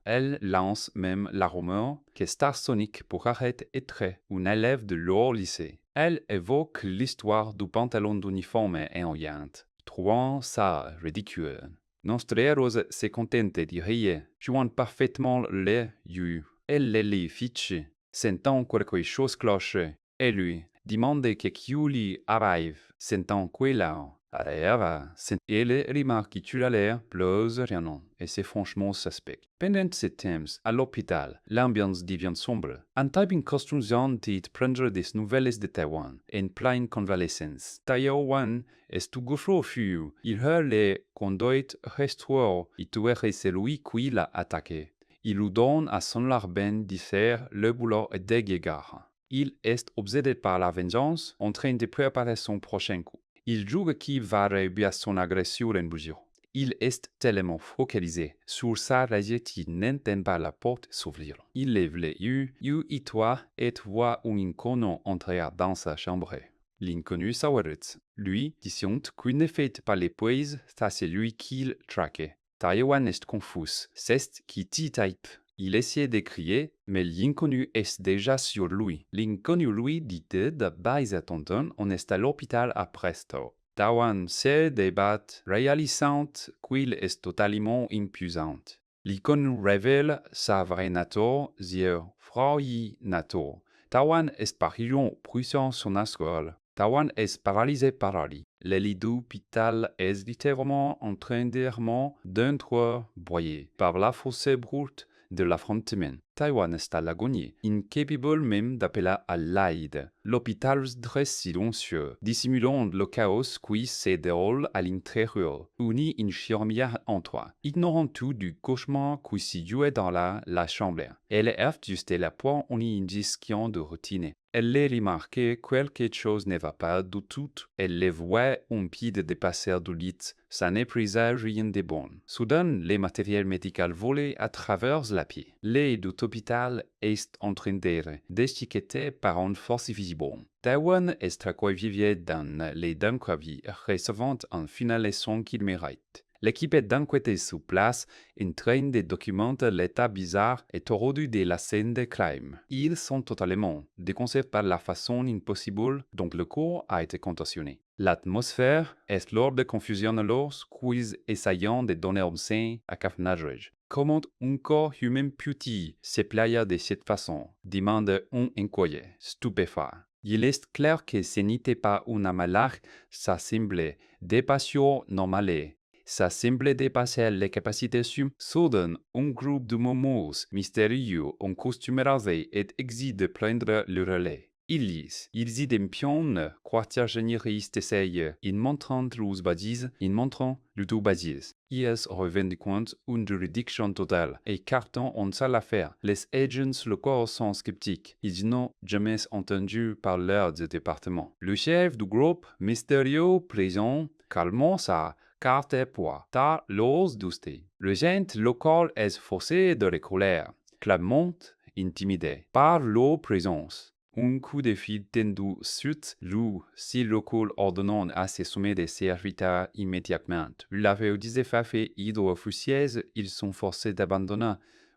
Elle lance même la rumeur que Star Sonic pourrait être un élève de leur lycée. Elle évoque l'histoire du pantalon d'uniforme ennuyant, trouvant ça ridicule. Notre héros se contente de rire, jouant parfaitement le jeu. Elle les fiche, sentant quelque chose cloche, et lui demande que qui lui arrive, sentant qu'il arrive, elle remarque que tu as l'air plus rien, et c'est franchement suspect. Pendant ces thèmes, à l'hôpital, l'ambiance devient sombre. Un type construction de prendre des nouvelles de Taïwan, en pleine convalescence. Taïwan est tout gauche au feu. Il hurle qu'on doit restaurer et tuer celui qui l'a attaqué. Il lui donne à son larbin de faire le boulot et déguerre. Il est obsédé par la vengeance, en train de préparer son prochain coup. Il juge qu'il va réussir son agression en mesure. Il est tellement focalisé sur sa réussite qu'il n'entend pas la porte s'ouvrir. Il lève les yeux et toi et voit un inconnu entrer dans sa chambre. L'inconnu s'arrête. Lui, disant qu'il ne fait pas les pauses, c'est lui qu'il traque. Taïwan est confus. C'est qui type. Il essaie de crier, mais l'inconnu est déjà sur lui. L'inconnu lui dit de bas à tonton, on est à l'hôpital à presto. Taïwan se débat, réalisant qu'il est totalement impuissant. L'inconnu révèle sa vraie nature, yeux froid nature. Taïwan est par rayon puissant son ascole. Taïwan est paralysé par lui. Le lit d'hôpital est littéralement en train d'être broyé par la force brute de l'affrontement. Taïwan est à l'agonie, incapable même d'appeler à l'aide. L'hôpital dresse silencieux, dissimulant le chaos qui se déroule à l'intérieur. Une infirmière entre, ignorant tout du cauchemar qui s'y jouait dans la chambre. Elle est juste la point en une discussion de routine. Elle a remarqué que quelque chose ne va pas du tout. Elle les voit un pied de dépasser du lit. Ça ne présage rien de bon. Soudain, les matériels médicaux volent à travers la pied. L'aide de l'hôpital est en train d'être déchiquetée par une force visible. Taïwan est accompagné dans les d'incroyables, recevant un final leçon qu'il mérite. L'équipe d'enquête sur place en train de documenter l'état bizarre et tordu de la scène de crime. Ils sont totalement déconcertés par la façon impossible dont le corps a été contorsionné. L'atmosphère est lourde de confusion lorsqu'ils essayent de donner un sein à Kafnajrej. Comment un corps humain petit se playa de cette façon, demande un inquiet, stupéfait. Il est clair que ce n'était pas une maladie, ça semblait des passions normales. Ça semblait dépasser les capacités humaines. Soudain, un groupe de momos mystérieux en costume rasé est exigé de prendre le relais. Ils identifient quartier généraliste essayent, en montrant les badises, en montrant le tout badises. Ils revendiquent une juridiction totale, et carton en salle affaire. Les agents locaux sont sceptiques. Ils n'ont jamais entendu parler du département. Le chef du groupe mystérieux présent calmement sa carte poids, ta l'ose douster. Le gent local est forcé de colère, clamant, intimidé par leur présence. Un coup de fil tendu sur lui, si local ordonnant à ses sommets de servir immédiatement. L'affaire des effets hydro-officiers, ils sont forcés d'abandonner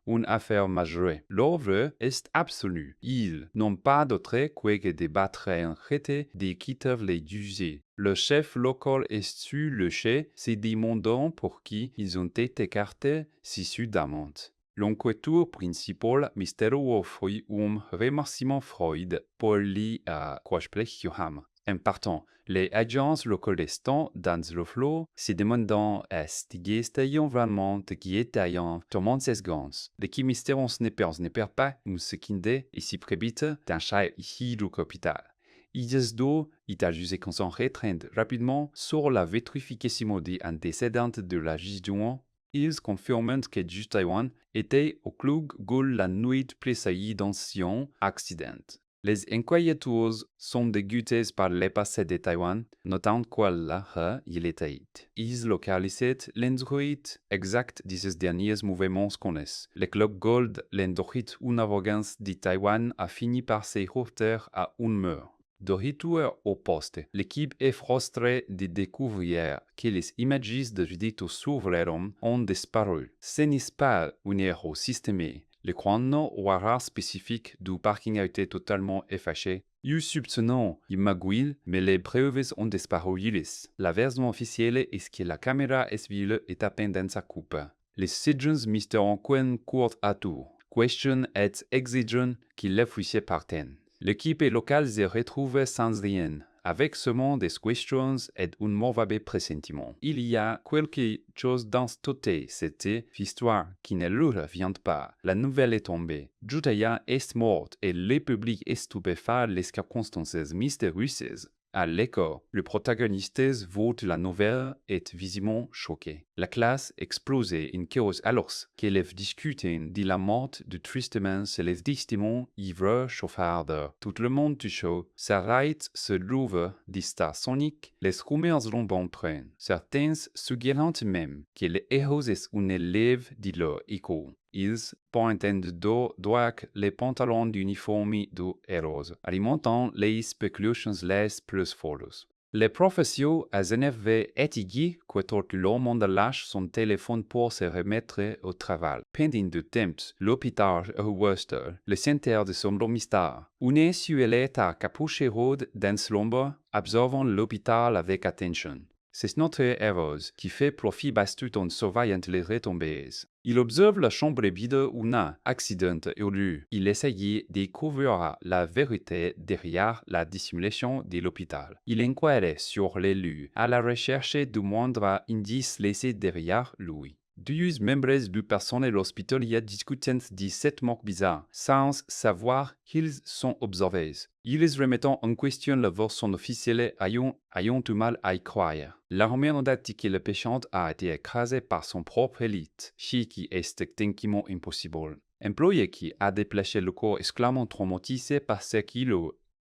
une affaire majeure. L'œuvre est absolue. Ils n'ont pas d'autre que de battre un traité de quitter les dugers. Le chef local est sur le chai, se demandant pour qui ils ont été écartés si sudamment. L'inquiétude principale mystérieuse fut un remerciement Freud pour lui à Quashplech-Johann. En partant, les agents locaux restant dans le flot se demandant est-ce qu'ils vraiment qui étaient tombant ses gants. L'équipe mystérieuse ne perd pas une seconde et s'y prébite d'un chat hydrocopitale. Ils est ajusté concentré rapidement sur la vitrification des antécédents de la gestion. Ils confirment que Just Taïwan était au club Goul la nuit précédente dans accident. Les inquiétudes sont dégoûtées par le passé de Taïwan, notant qu'il était. Ils localisent l'endroit exact de ces derniers mouvements connaissent. Le club Gold, l'endroit où une arrogance de Taïwan a fini par se heurter à un mur. De retour au poste, l'équipe est frustrée de découvrir que les images de Judith s'ouvriront ont disparu. Ce n'est pas un erreur systémique. Le chrono horaire spécifique du parking a été totalement effacé. Il soupçonnant magouille, mais les preuves ont disparu. La version officielle est que la caméra SVL est à peine dans sa coupe. Les citizens Mr. Quen court à tout. Question est exigent qu'il l'affiche par ten. L'équipe locale se retrouve sans rien, avec seulement des questions et un mauvais pressentiment. Il y a quelque chose dans toute cette histoire qui ne leur vient pas. La nouvelle est tombée. Jutaya est morte et le public est stupéfait les circonstances mystérieuses. À l'école, le protagoniste voit la nouvelle est visiblement choqué. La classe explose en chaos alors qu'élèves discutent de la mort de tristement célestistement ivre chauffarde. Tout le monde du show s'arrête se trouve des stars soniques, les rumeurs l'ombre prennent. Certains suggèrent même que les héros est un élève de leur école. Ils pointent du doigt les pantalons d'uniforme du héros, alimentant les spéculations les plus folles. Les professeurs à Genève étudient que tout le monde lâche son téléphone pour se remettre au travail. Pendant du temps, l'hôpital à Worcester, le centre de sombre mystère, une suélette à capuche rouge dans l'ombre, absorbant l'hôpital avec attention. C'est notre héros qui fait profit tout en surveillant les retombées. Il observe la chambre vide où un accident a lieu. Il essaye de découvrir la vérité derrière la dissimulation de l'hôpital. Il inquiète sur les lieux à la recherche du moindre indice laissé derrière lui. Deux membres du personnel hospitalier discutent de cette mort bizarre, sans savoir qu'ils sont observés. Ils remettent en question la version officielle ayant du mal à y croire. L'armée note que le patient a été écrasé par son propre élite, ce qui est techniquement impossible. Employé qui a déplacé le corps exclamant traumatisé par ce qu'il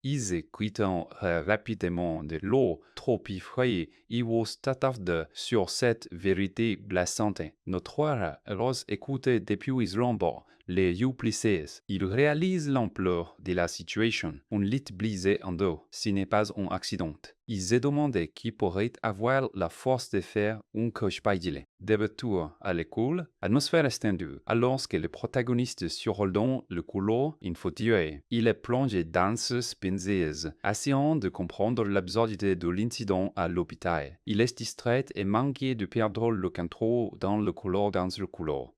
ils quittent rapidement de l'eau trop effrayée et vous s'attardent sur cette vérité blessante. Notre héros écoute depuis l'ombre les yeux plissés. Il réalise l'ampleur de la situation. Un lit brisé en deux, ce n'est pas un accident. Il se demande qui pourrait avoir la force de faire un cauchemar. De retour à l'école, atmosphère étendue. Alors que le protagoniste survole le couloir in fauteuil, il est plongé dans ce pinceuse, essayant de comprendre l'absurdité de l'incident à l'hôpital. Il est distrait et manque de perdre le contrôle dans le couloir.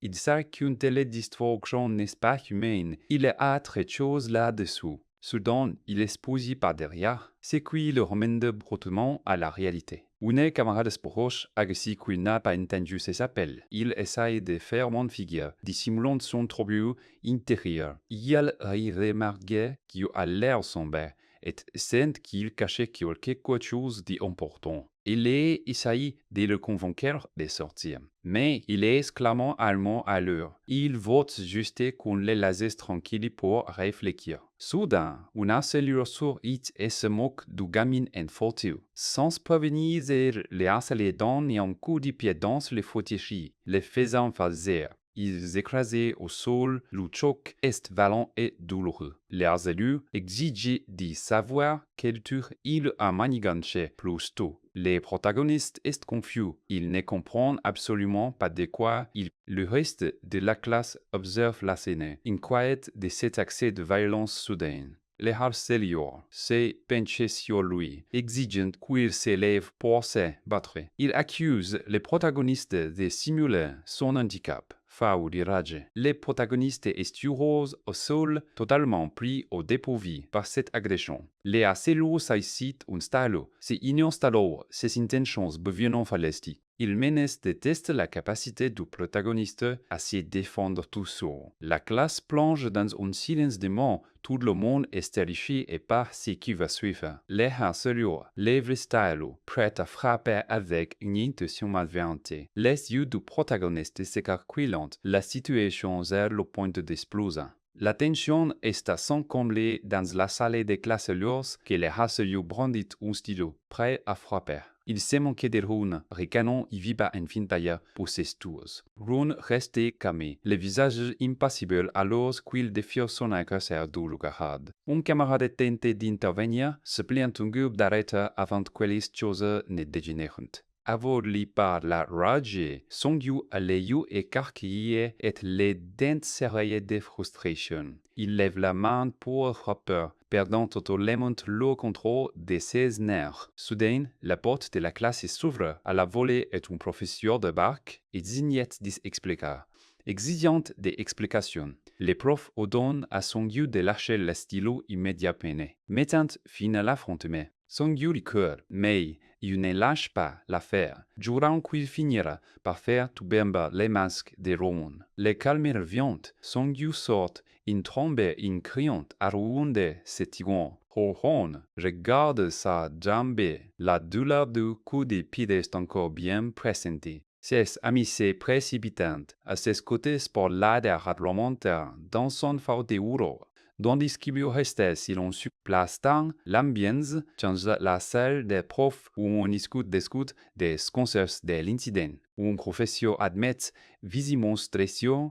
Il sait qu'une telle distraction n'est pas humaine. Il est autre chose là-dessous. Soudain, il est posé par derrière, ce qui le ramène brutement à la réalité. Un camarade proche, agressif qui n'a pas entendu ses appels, il essaye de faire mon figure, dissimulant son trouble intérieur. Il remarque qu'il a l'air sombre et sent qu'il cache quelque chose d'important. Il essaye de le convaincre de sortir. Mais il est clairement allemand à l'heure. Il vote juste qu'on les laisse tranquilles pour réfléchir. Soudain, une cellule sourit et se moque du gamin en fauteuil. Sans prévenir, les harceler donne un coup de pied dans le fauteuil, les faisant fazer. Ils écrasés au sol, le choc est violent et douloureux. Les harceleurs exigent de savoir quel tour il a manigancé plus tôt. Les protagonistes est confus. Ils ne comprennent absolument pas de quoi le reste de la classe observe la scène, inquiète de cet accès de violence soudaine. Les harceleurs se penchent sur lui, exigeant qu'il s'élève pour se battre. Ils accusent les protagonistes de simuler son handicap. Fou de rage. Les protagonistes esturent au sol, totalement pris au dépourvu par cette agression. Les harceleurs sollicitent un stylo. Se installent ses intentions deviennent fallacieuses. Ils menacent de tester la capacité du protagoniste à se défendre tout seul. La classe plonge dans un silence de mort. Tout le monde est terrifié et par ce qui va suivre. Les harceleurs lèvent le stylo, prêts à frapper avec une intention malveillante. Les yeux du protagoniste s'écarquillent. La situation est le point d'explosion. La tension est à son comble dans la salle des classes lorsque les harceleurs brandissent un stylo, prêts à frapper. Il se manque de Rune, ricanant et viva en fintaille pour ses tours. Rune restait calme, le visage impassible alors qu'il défiait son agresseur du regard. Un camarade tentait d'intervenir, se pliant un groupe d'arrêter avant que les choses ne dégénèrent. Aveuglé par la rage, son yeux à les yeux écarquillés et les dents serrées de frustration. Il lève la main pour frapper, perdant totalement le contrôle de ses nerfs. Soudain, la porte de la classe s'ouvre à la volée et un professeur débarque et zignette d'expliquer. Exigeant des explications, le prof ordonne à son yeux de lâcher le stylo immédiatement, mettant fin à l'affrontement. Son yeux cœur, mais il ne lâche pas l'affaire, jurant qu'il finira par faire tomber les masques de Rowan. Le calme revient, son yeux sort, in trombe in criant à ruinde ses tigons. Rohan regarde sa jambe. La douleur du coup des pieds est encore bien pressentie. C'est amitié précipitante à ses côtés pour l'aider à remonter dans son futuro. Tandis qu'il restait silencieux, plaçant l'ambiance dans la salle des profs où on discute des concerts de l'incident, où un professeur admet visiblement stressé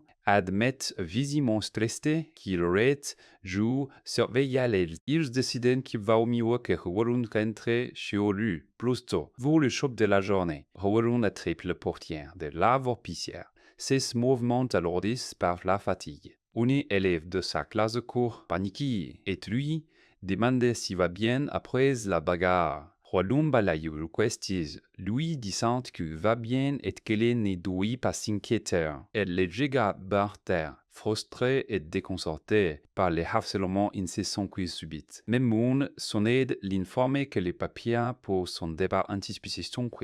qu'il aurait dû surveiller les. Ils décident qu'il va au mieux que Hwarun rentre chez lui plus tôt. Vu le choc de la journée, Hwarun attrape le portier de la vorpicière. Ses mouvements alourdissent par la fatigue. Un élève de sa classe de cours, paniqué, et lui, demande s'il va bien après la bagarre. Hwarun balaye requestis, lui disant qu'il va bien et qu'il ne doit pas s'inquiéter. Elle le regarde par terre, frustré et déconcerté par les harcèlements incessants qu'il subit. Maimoun, son aide, l'informe que les papiers pour son départ anticipé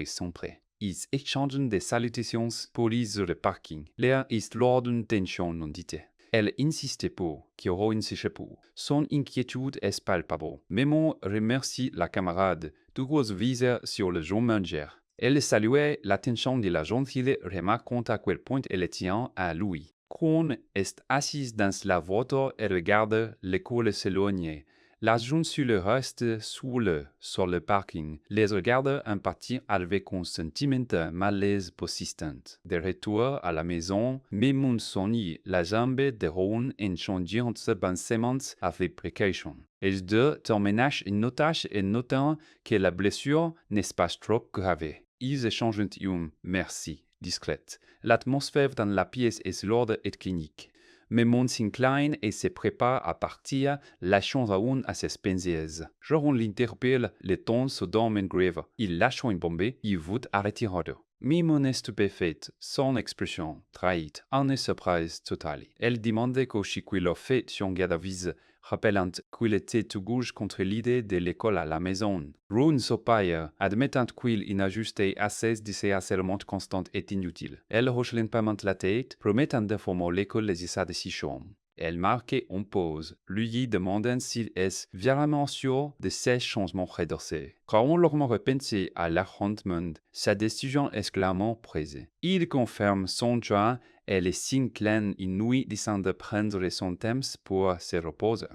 sont prêts. Ils échangent des salutations polies sur le parking. L'air est lors d'une tension non dite. Elle insiste pour qu'il Rowan s'échappe. Son inquiétude est palpable. Maimon remercie la camarade, toujours visée sur le jeune manger. Elle saluait l'attention de la gentille, remarquant à quel point elle tient à lui. Krohn est assise dans la voiture et regarde l'école s'éloigner. La jeune le reste sur le parking, les regarde en partie avec un sentiment de malaise persistant. De retour à la maison, Maimoun soigne la jambe de Rowan en changeant ses pansements avec précaution. Les deux terminent une notage et notant que la blessure n'est pas trop grave. Ils échangent un merci discrète. L'atmosphère dans la pièce est lourde et clinique. Maimoun s'incline et se prépare à partir, lâchant Rowan à ses pensées. Rowan l'interpelle, le ton se donne grave. Il lâche une bombe, il veut arrêter Rodo. Maimoun est stupéfaite, son expression trahit en surprise totale. Elle demande qu'Oshi leur fait son garde à vue, rappelant qu'il était tout gauche contre l'idée de l'école à la maison. Rowan s'opère, admettant qu'il inajusté assez de ses harcèlements constants est inutile. Elle hoche lentement la tête, promettant de former l'école les sa décision. Elle marque une pause, lui demandant s'il est vraiment sûr de ces changements redressés. Quand on leur repensé à l'affrontement, sa décision est clairement prise. Il confirme son choix et les signes clairs inouïs disant de prendre son temps pour se reposer.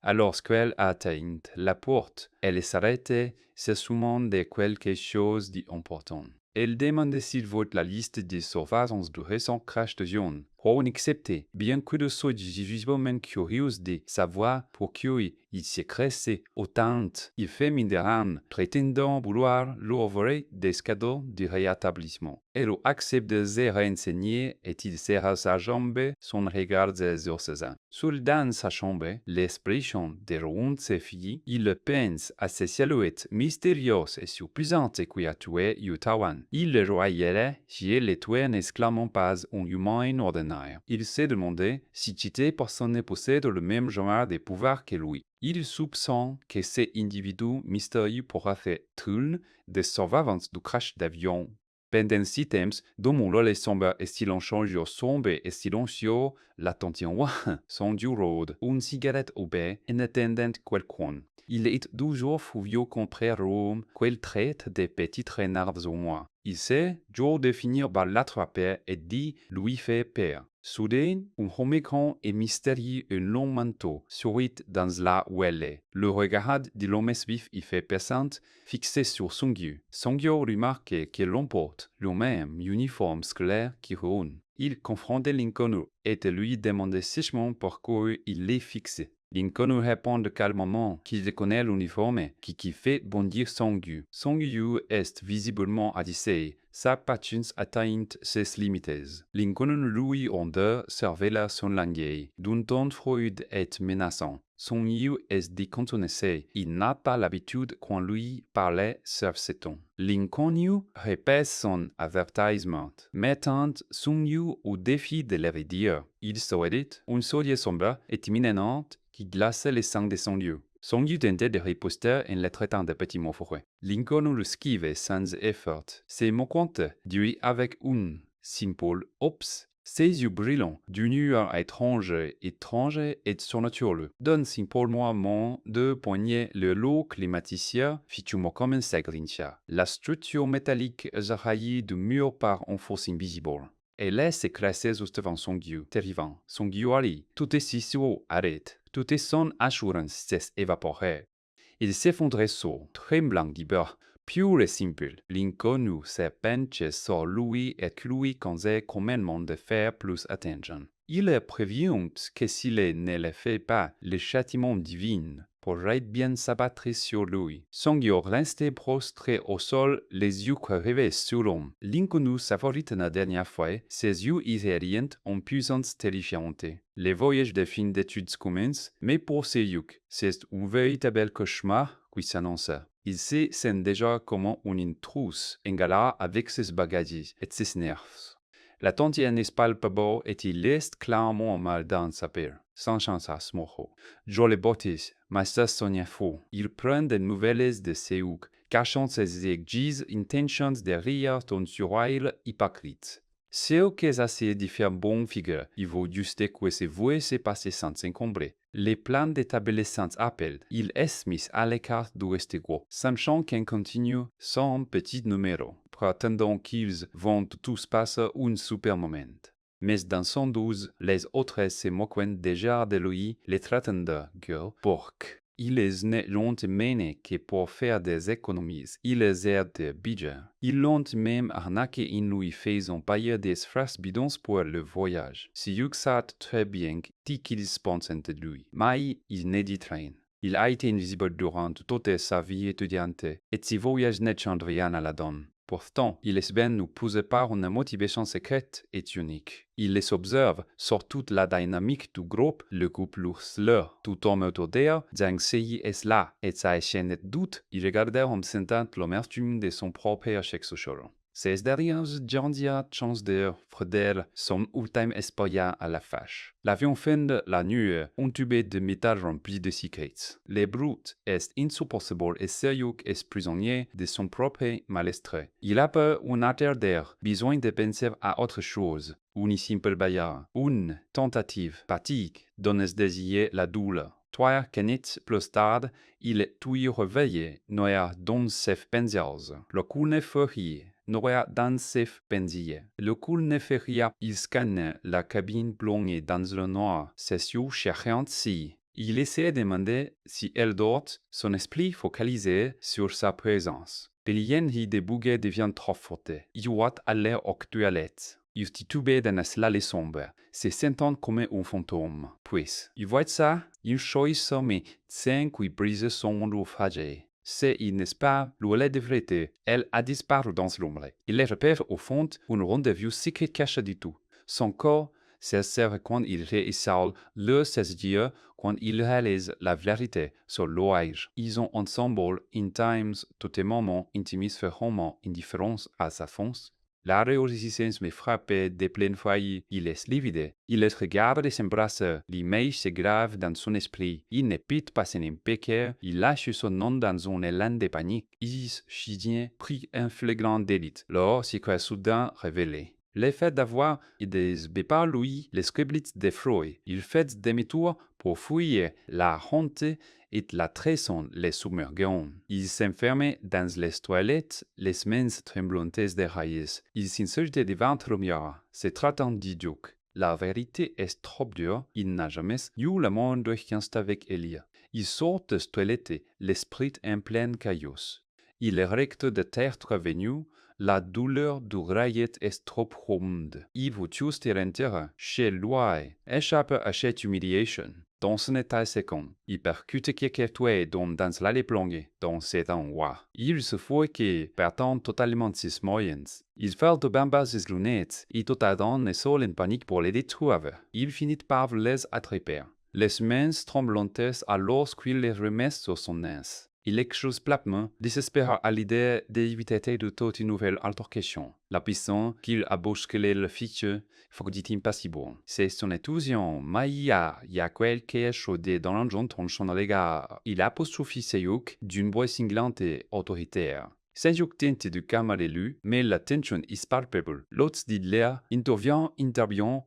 Alors qu'elle atteint la porte, elle s'arrête, se souvenant de quelque chose d'important. Elle demande s'il vote la liste des surveillances du récent crash de Zion. Rowan accepte, bien que de soit visiblement curieux de savoir pourquoi il s'est cressé autant. Il fait mine de rien, prétendant vouloir lui offrir des cadeaux du rétablissement. Elle accepte de se renseigner et il serra sa jambe, son regard exorcisant. Seul dans sa chambre, l'expression de Rowan se fit, il pense à ces silhouettes mystérieuses et surpuissantes qui a tué Yutawan. Il le croyait si elle les tuait n'exclamant pas un humain ordinaire. Il s'est demandé si cette personne possède le même genre de pouvoir que lui. Il soupçonne que ces individus mystérieux pourraient faire trône des survivants du crash d'avion. Pendant ce temps, dans mon rôle sombre et silencieux sombre et silencieux, l'attention son du road, une cigarette au bec en attendant quelqu'un. Il est toujours furieux contre Rome qu'elle traite des petits renards au moins. Il sait, jour de finir par l'attraper et dit lui fait peur. Soudain, un homme grand et mystérieux un long manteau sourit dans la où elle est. Le regard de l'homme vif y fait perçante, fixé sur Sungyu. Sungyu remarque que l'on porte le même uniforme scolaire qui Rowan. Il confronte l'inconnu et lui demande sèchement pourquoi il l'est fixé. L'inconnu répond calmement qu'il connaît l'uniforme qui fait bondir Sungyu. Sungyu est visiblement agité, sa patience atteint ses limites. L'inconnu lui ordonne surveiller son langage, d'un ton froid et menaçant. Sungyu est décontenancé, il n'a pas l'habitude qu'on lui parle sur ce ton. L'inconnu répète son avertissement, mettant Sungyu au défi de le dire. Il souhaite une soirée sombre et imminente qui glaçait les sangs de Sungyu. Sungyu tentait de riposter en le traitant de petits mots fourrés. L'inconnu le esquivait sans effort. Se moquant, dit avec un simple « Oups », Ses yeux brillants, d'une lueur étrange et surnaturelle, donnent simplement de poignées le lot climaticien, fitumo comme un sagrincha. La structure métallique jaillit du mur par un force invisible. Et laisse écraser devant son Dieu, terrivant. Son Dieu ali, tout est si arrête. Tout est son assurance s'est évaporé. Il s'effondrait sous, tremblant d'hibeur, pur et simple. L'inconnu s'est penché sur lui et lui causait commandement de faire plus attention. Il est prévenu que s'il ne le fait pas, le châtiment divin pourrait bien s'abattre sur lui. Son Dieu restait prostré au sol, les yeux rivés sur l'homme. L'inconnu favorite la dernière fois, ses yeux irradiant en puissance terrifiante. Les voyages de fin d'études commencent, mais pour ses yeux, c'est un véritable cauchemar qui s'annonce. Il se sent déjà comme un intrus, en galère avec ses bagages et ses nerfs. La tension n'est palpable et il laisse clairement mal dans sa paire, sans chance à smojo. Je le baptise, mais ça sonne faux. Il prend des nouvelles de ses houks, cachant ses aiguës intentions derrière ton sourire hypocrite. C'est que assez de faire bonne figure, il vaut juste que ses voix se passent sans s'encombrer. Les plans d'établissement appellent, il est mis à l'écart du reste-gros, sachant qu'on continue son petit numéro, prétendant qu'ils vont tous passer un super moment. Mais dans son douze, les autres se moquent déjà de lui, les traitant de gueule, porc. Il les n'est lentement que pour faire des économies, il les aide de budget. Ils l'ont même arnaqué en lui faisant payer des phrases bidons pour le voyage. Si Hugh sait très bien qu'ils pensent de lui, mais il ne dit rien. Il a été invisible durant toute sa vie étudiante, et ce voyage ne change rien à la donne. Pourtant, il est bien nous pousser par une motivation secrète et unique. Il les observe sur toute la dynamique du groupe, le couple leur, tout homme autour d'eux, Zhang Sei est là, et sa chaîne de doute, il regardait en sentant l'amertume de son propre échec social. Ces dernières jandia chance de Frédéric son ultime espoir à la fâche. L'avion fin de la nuit, entubé de métal rempli de secrets. Le brute est insupportable et sérieux est prisonnier de son propre malestre. Il a peur un artère d'air, besoin de penser à autre chose. Une simple bagarre, une tentative, fatigue, donne désir la douleur. 3 minutes plus tard, il est tout réveillé, noir dans ses pensées. Le cou ne fait rien. Noir dans ses pensées. Le cou ne fait rien. Il scanne la cabine plongée dans le noir, ses yeux cherchant si. Il essaie de demander si elle dort, son esprit focalisé sur sa présence. L'énergie des bouquets devient trop forte. Il doit aller aux toilettes. Il titube dans la salle sombre, se sentant comme un fantôme. Puis, il voit ça, il choisit mais sans qu'il brise son naufrage. C'est, il n'est pas, l'oulet de vérité. Elle a disparu dans l'ombre. Il repère au fond un rendez-vous secret caché du tout. Son corps se serre quand il réussit le ses yeux quand il réalise la vérité sur l'orage. Ils ont ensemble, in times, tout les moments intimes fermement indifférence à sa fonce. La réussissance me frappait de plein feuille. Il est livide. Il les regarde et s'embrasse. L'image se grave dans son esprit. Il ne peut pas s'en empêcher. Il lâche son nom dans un élan de panique. Isis, chidien, prit un flagrant délit. Lors, secret soudain révélé. Le fait d'avoir idée par lui les scriblets de Freud. Il fait demi-tour pour fuir la honte et la trahison les submergeant. Il s'enfermait dans les toilettes, les mains tremblantes des raïs. Il s'insurgeait devant le miroir, se traitant d'idiot. La vérité est trop dure, il n'a jamais eu la moindre chance avec Elia. Il sort des toilettes, l'esprit en pleine chaos. Il est recte de terre revenu, la douleur du raillet est trop profonde. Il vous juste rentrer chez lui, échappe à cette humiliation. Dans son état second, il percute quelques dans l'allée plongée, dans cet endroit. Il se faut que, perdant totalement ses moyens, il fait de bambas ses lunettes et tout attend le sol en panique pour les détruire. Il finit par les attraper. Les mains tremblantes alors qu'il les remet sur son nez. Il échoue platement, désespéré à l'idée d'éviter de toute une nouvelle altercation. La puissance qu'il a bousculé le futur, faut-il impassible. C'est son enthousiasme, mais il y a quelque chose dans l'enjeu son égard. Il apostrophe ses yeux d'une voix cinglante et autoritaire. Sejuk tente de calmer l'élu, mais la tension est palpable. L'autre d'Idlea intervient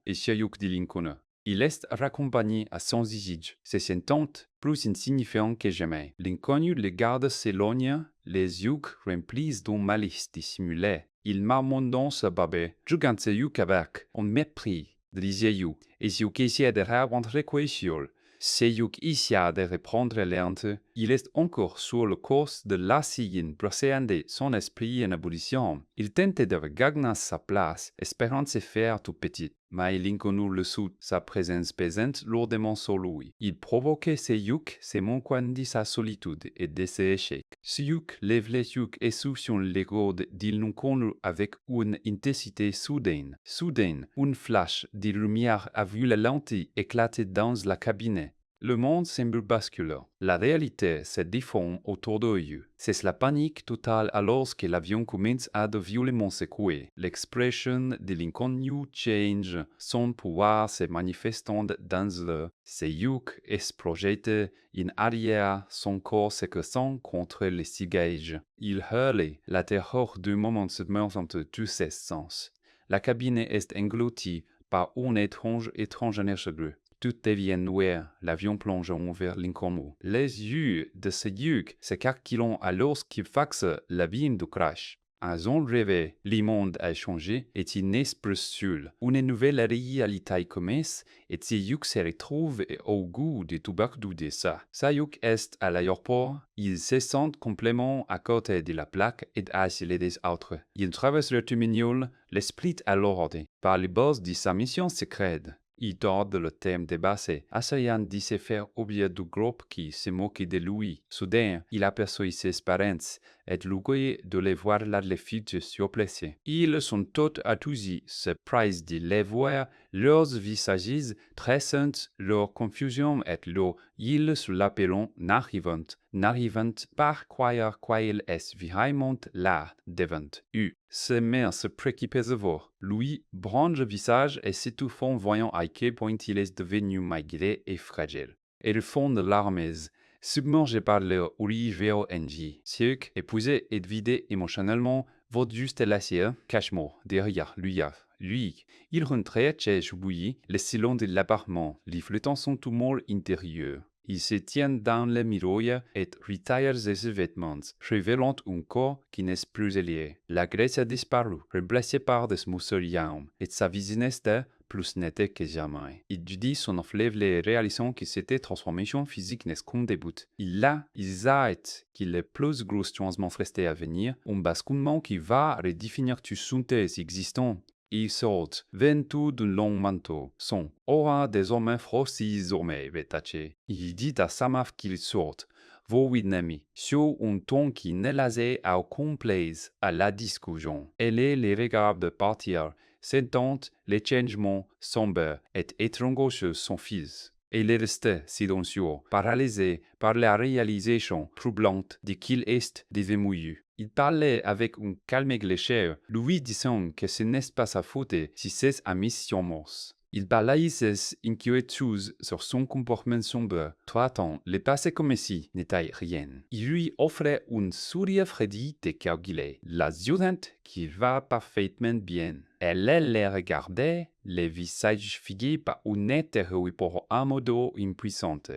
et Sejuk dit l'inconnu. Il est raccompagné à son zizij, se sentant plus insignifiant que jamais. L'inconnu le garde s'éloigne, les yeux remplis d'un malice dissimulé. Il marmonne dans sa barbe, jugant Sejuk avec un mépris de Sejuk, et Sejuk essaie de rencontrer l'équation. Sejuk essaie de reprendre l'ente, il est encore sur le cours de l'assise procédant de son esprit en ébullition. Il tente de regagner sa place, espérant se faire tout petit, mais l'inconnu le soude, sa présence pesante lourdement sur lui. Il provoque Sejuk, se moquant de sa solitude et de ses échecs. Sejuk lève les yeux et sur l'ego de l'inconnu avec une intensité soudaine. Soudain, un flash de lumière a vu la lentille éclater dans la cabine. Le monde semble basculer. La réalité se déforme autour d'eux. C'est la panique totale alors que l'avion commence à de violemment secouer. L'expression de l'inconnu change, son pouvoir se manifestant dans le Sejuk est projeté en arrière, son corps se cassant contre les sièges. Il hurle, la terreur du moment submergeant tous ses sens. La cabine est engloutie par une étrange énergie. Tout devient noir, l'avion plongeant vers l'inconnu. Les yeux de Sejuk s'écarquillent alors qu'il fixe l'abîme du crash. À son rêve, le monde a changé et il n'est plus seul. Une nouvelle réalité commence et Sejuk se retrouve au goût du tubercule de ça. Sejuk est à l'aéroport, il se sent complètement à côté de la plaque et isolé des autres. Il traverse le terminal, l'esprit à l'ordre, par le boss de sa mission secrète. Il tord le thème dépassé, essayant de se faire oublier du groupe qui se moquait de lui. Soudain, il aperçut ses parents et l'orgueil de les voir là les filles surplacées. Ils sont tous attendus, surpris de les voir, leurs visages tressant, leur confusion et leur ils se l'appelant n'arrivant par croire qu'il est vraiment là devant eux. Ses mains se préoccupaient de voir. Lui branche le visage et s'étouffant voyant à quel point il est devenu maigre et fragile. Et le fond de l'armée, submergé par leur horrible envie, Sejuk, épuisé et vidé émotionnellement, voit juste l'acier, cachemire derrière lui. Il rentrait chez Joubuyi, le silence de l'appartement, lui flottant son tumult intérieur. Il se tient dans le miroir et retire ses vêtements, révélant un corps qui n'est plus lié. La graisse a disparu, remplacée par des mausoléums, et sa vision était plus nette que jamais. Il dit son enlève réalisant que cette transformation physique n'est qu'un début. Il a que le plus gros changement restait à venir, un basculement qui va redéfinir tout son existant. Il sort, vêtu d'un long manteau. Son aura désormais désormais vêtaché. Il dit à sa meuf qu'il sorte, Widnami, sur un ton qui ne laissait aucun plaisir à la discussion. Elle les regarde de partir, sentant les changements sombres et étranges chez son fils. Il restait silencieux, paralysé par la réalisation troublante de qu'il est devenu. Il parlait avec un calme léger, lui disant que ce n'est pas sa faute si ses amis sont morts. Il balayait ses inquiétudes sur son comportement sombre, traitant le passé comme si n'était rien. Il lui offrait un sourire frédit et calculé, l'assurant qu'il va parfaitement bien. Elle les regardait, les visages figés par une intérêt pour un modo impuissante.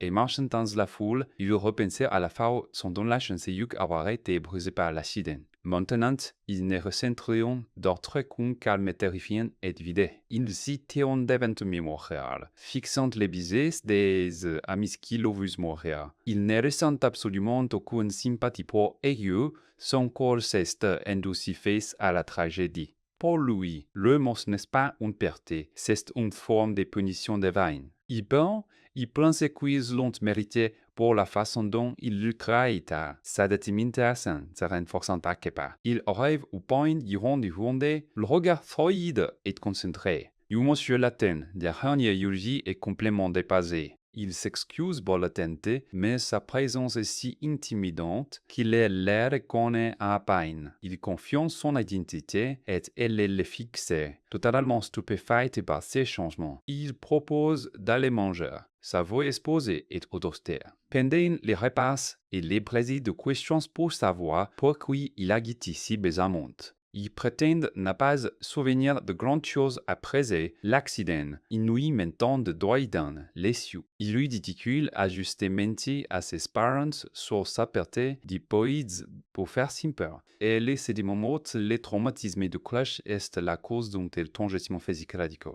Et marchant dans la foule, il repensait à la fois dont la Sejuk avait été brisée par l'accident. Maintenant, ils ne ressentirions d'autre qu'un calme terrifiant et vide. Ils s'étaient devant une mémoire réelle, fixant les visages des amis qui l'ont vu mourir. Ils ne ressentent absolument aucune sympathie pour eux, son corps s'est endurci face à la tragédie. Pour lui, le mort n'est pas une perte, c'est une forme de punition divine. Il pense qu'ils l'ont mérité pour la façon dont il le traita. Ça intéressant, ça renforçant à Kepa. Il arrive au point de rendre le regard fluide et concentré. Le monsieur latin, la dernière est complètement dépassé. Il s'excuse pour la tenter, mais sa présence est si intimidante qu'il est l'air reconnaît à peine. Il confie son identité et elle le fixe, totalement stupéfaite par ces changements. Il propose d'aller manger. Sa voix exposée est austère. Pendant les repas, il est plaisir de questions pour savoir pourquoi il agite si bizarrement. Il prétend ne pas souvenir de grandes choses après l'accident. Il nuit maintenant de doigts les yeux. Il ridicule ajustement à ses parents sur sa perte d'hypoïdes pour faire simple. Et laisse des moments les traumatismes de crash est la cause d'un tel changement physique radical.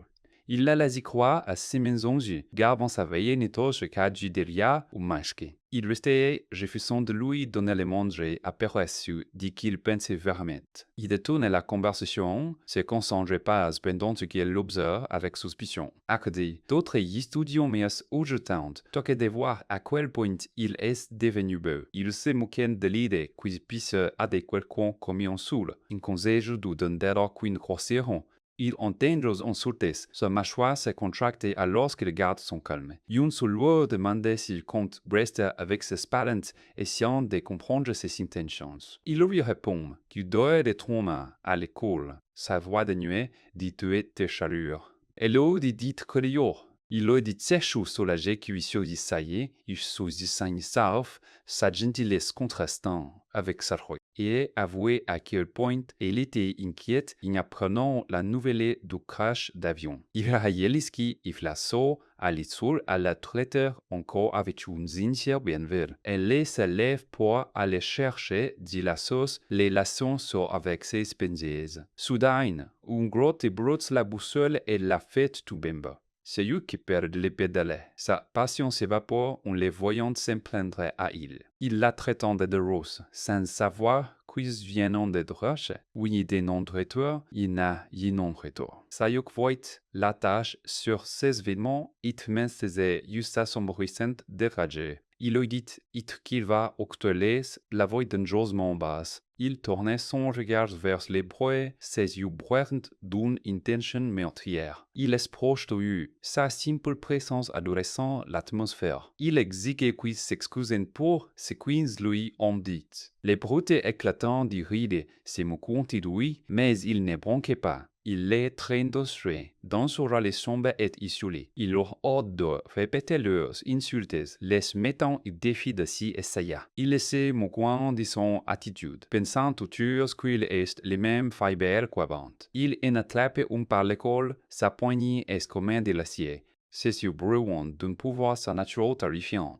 Il a la croix à ses mensonges, gardant sa veille nettoge cadu derrière ou masqué. Il restait refusant de lui donner le manger aperçu, dit qu'il pensait vraiment. Il détourne la conversation, se concentre pas pendant qu'il l'observe avec suspicion. Accordé, d'autres étudiants mais urgents, toquent de voir à quel point il est devenu beau. Il se moquait de l'idée qu'il puisse aider quelqu'un comme un soul, un conseil de donner qu'une grossière. Il entend en surtesse, sa mâchoire se contracte alors qu'il garde son calme. Une seule lui demande s'il compte rester avec ses parents, essayant de comprendre ses intentions. Il lui répond qu'il doit retourner à l'école. Sa voix de nuit dit tuer tes charrures. Elle lui dit curieux. Il lui dit séchou soulagé qu'il se dit ça y est, il se dit salve, sa gentillesse contrastant avec sa joie. Et avoué à quel point elle était inquiète en apprenant la nouvelle du crash d'avion. Il a réalisé qu'il flassait à l'issue à la traiteur encore avec une sincère bienveillance. Elle se lève pour aller chercher de la sauce les laçons avec ses pinces. Soudain, un gros brûle la boussole et la fait tout bas. C'est lui qui perd les pédales. Sa passion s'évapore en les voyant se plaindre à il. Il la traitant de rose, sans savoir qu'ils viennent de droche, oui des non-traiteurs, il n'a non retour. Sayuk voit la tâche sur ses vêtements, it men ses yeux assombrissant déragés. Il lui dit qu'il va octoler la voix dangereusement basse. Il tournait son regard vers les bruits, ses yeux brillants d'une intention meurtrière. Il est proche de lui, sa simple présence adolescent l'atmosphère. Il exige qu'ils s'excusent pour ce qu'ils lui ont dit. Les brutes éclatants du rire se moquent de lui, mais il ne bronque pas. Il les traîne d'ostrer, dansera les sombres et isolés. Il leur ordre de répéter leurs insultes, les mettant au défi de s'y essayer. Il se moquant de son attitude, pensant toujours qu'il est le même fiber qu'avant. Il en attrape un par l'école, sa poignée est comme de l'acier. Ses yeux brillants d'un pouvoir surnaturel terrifiant.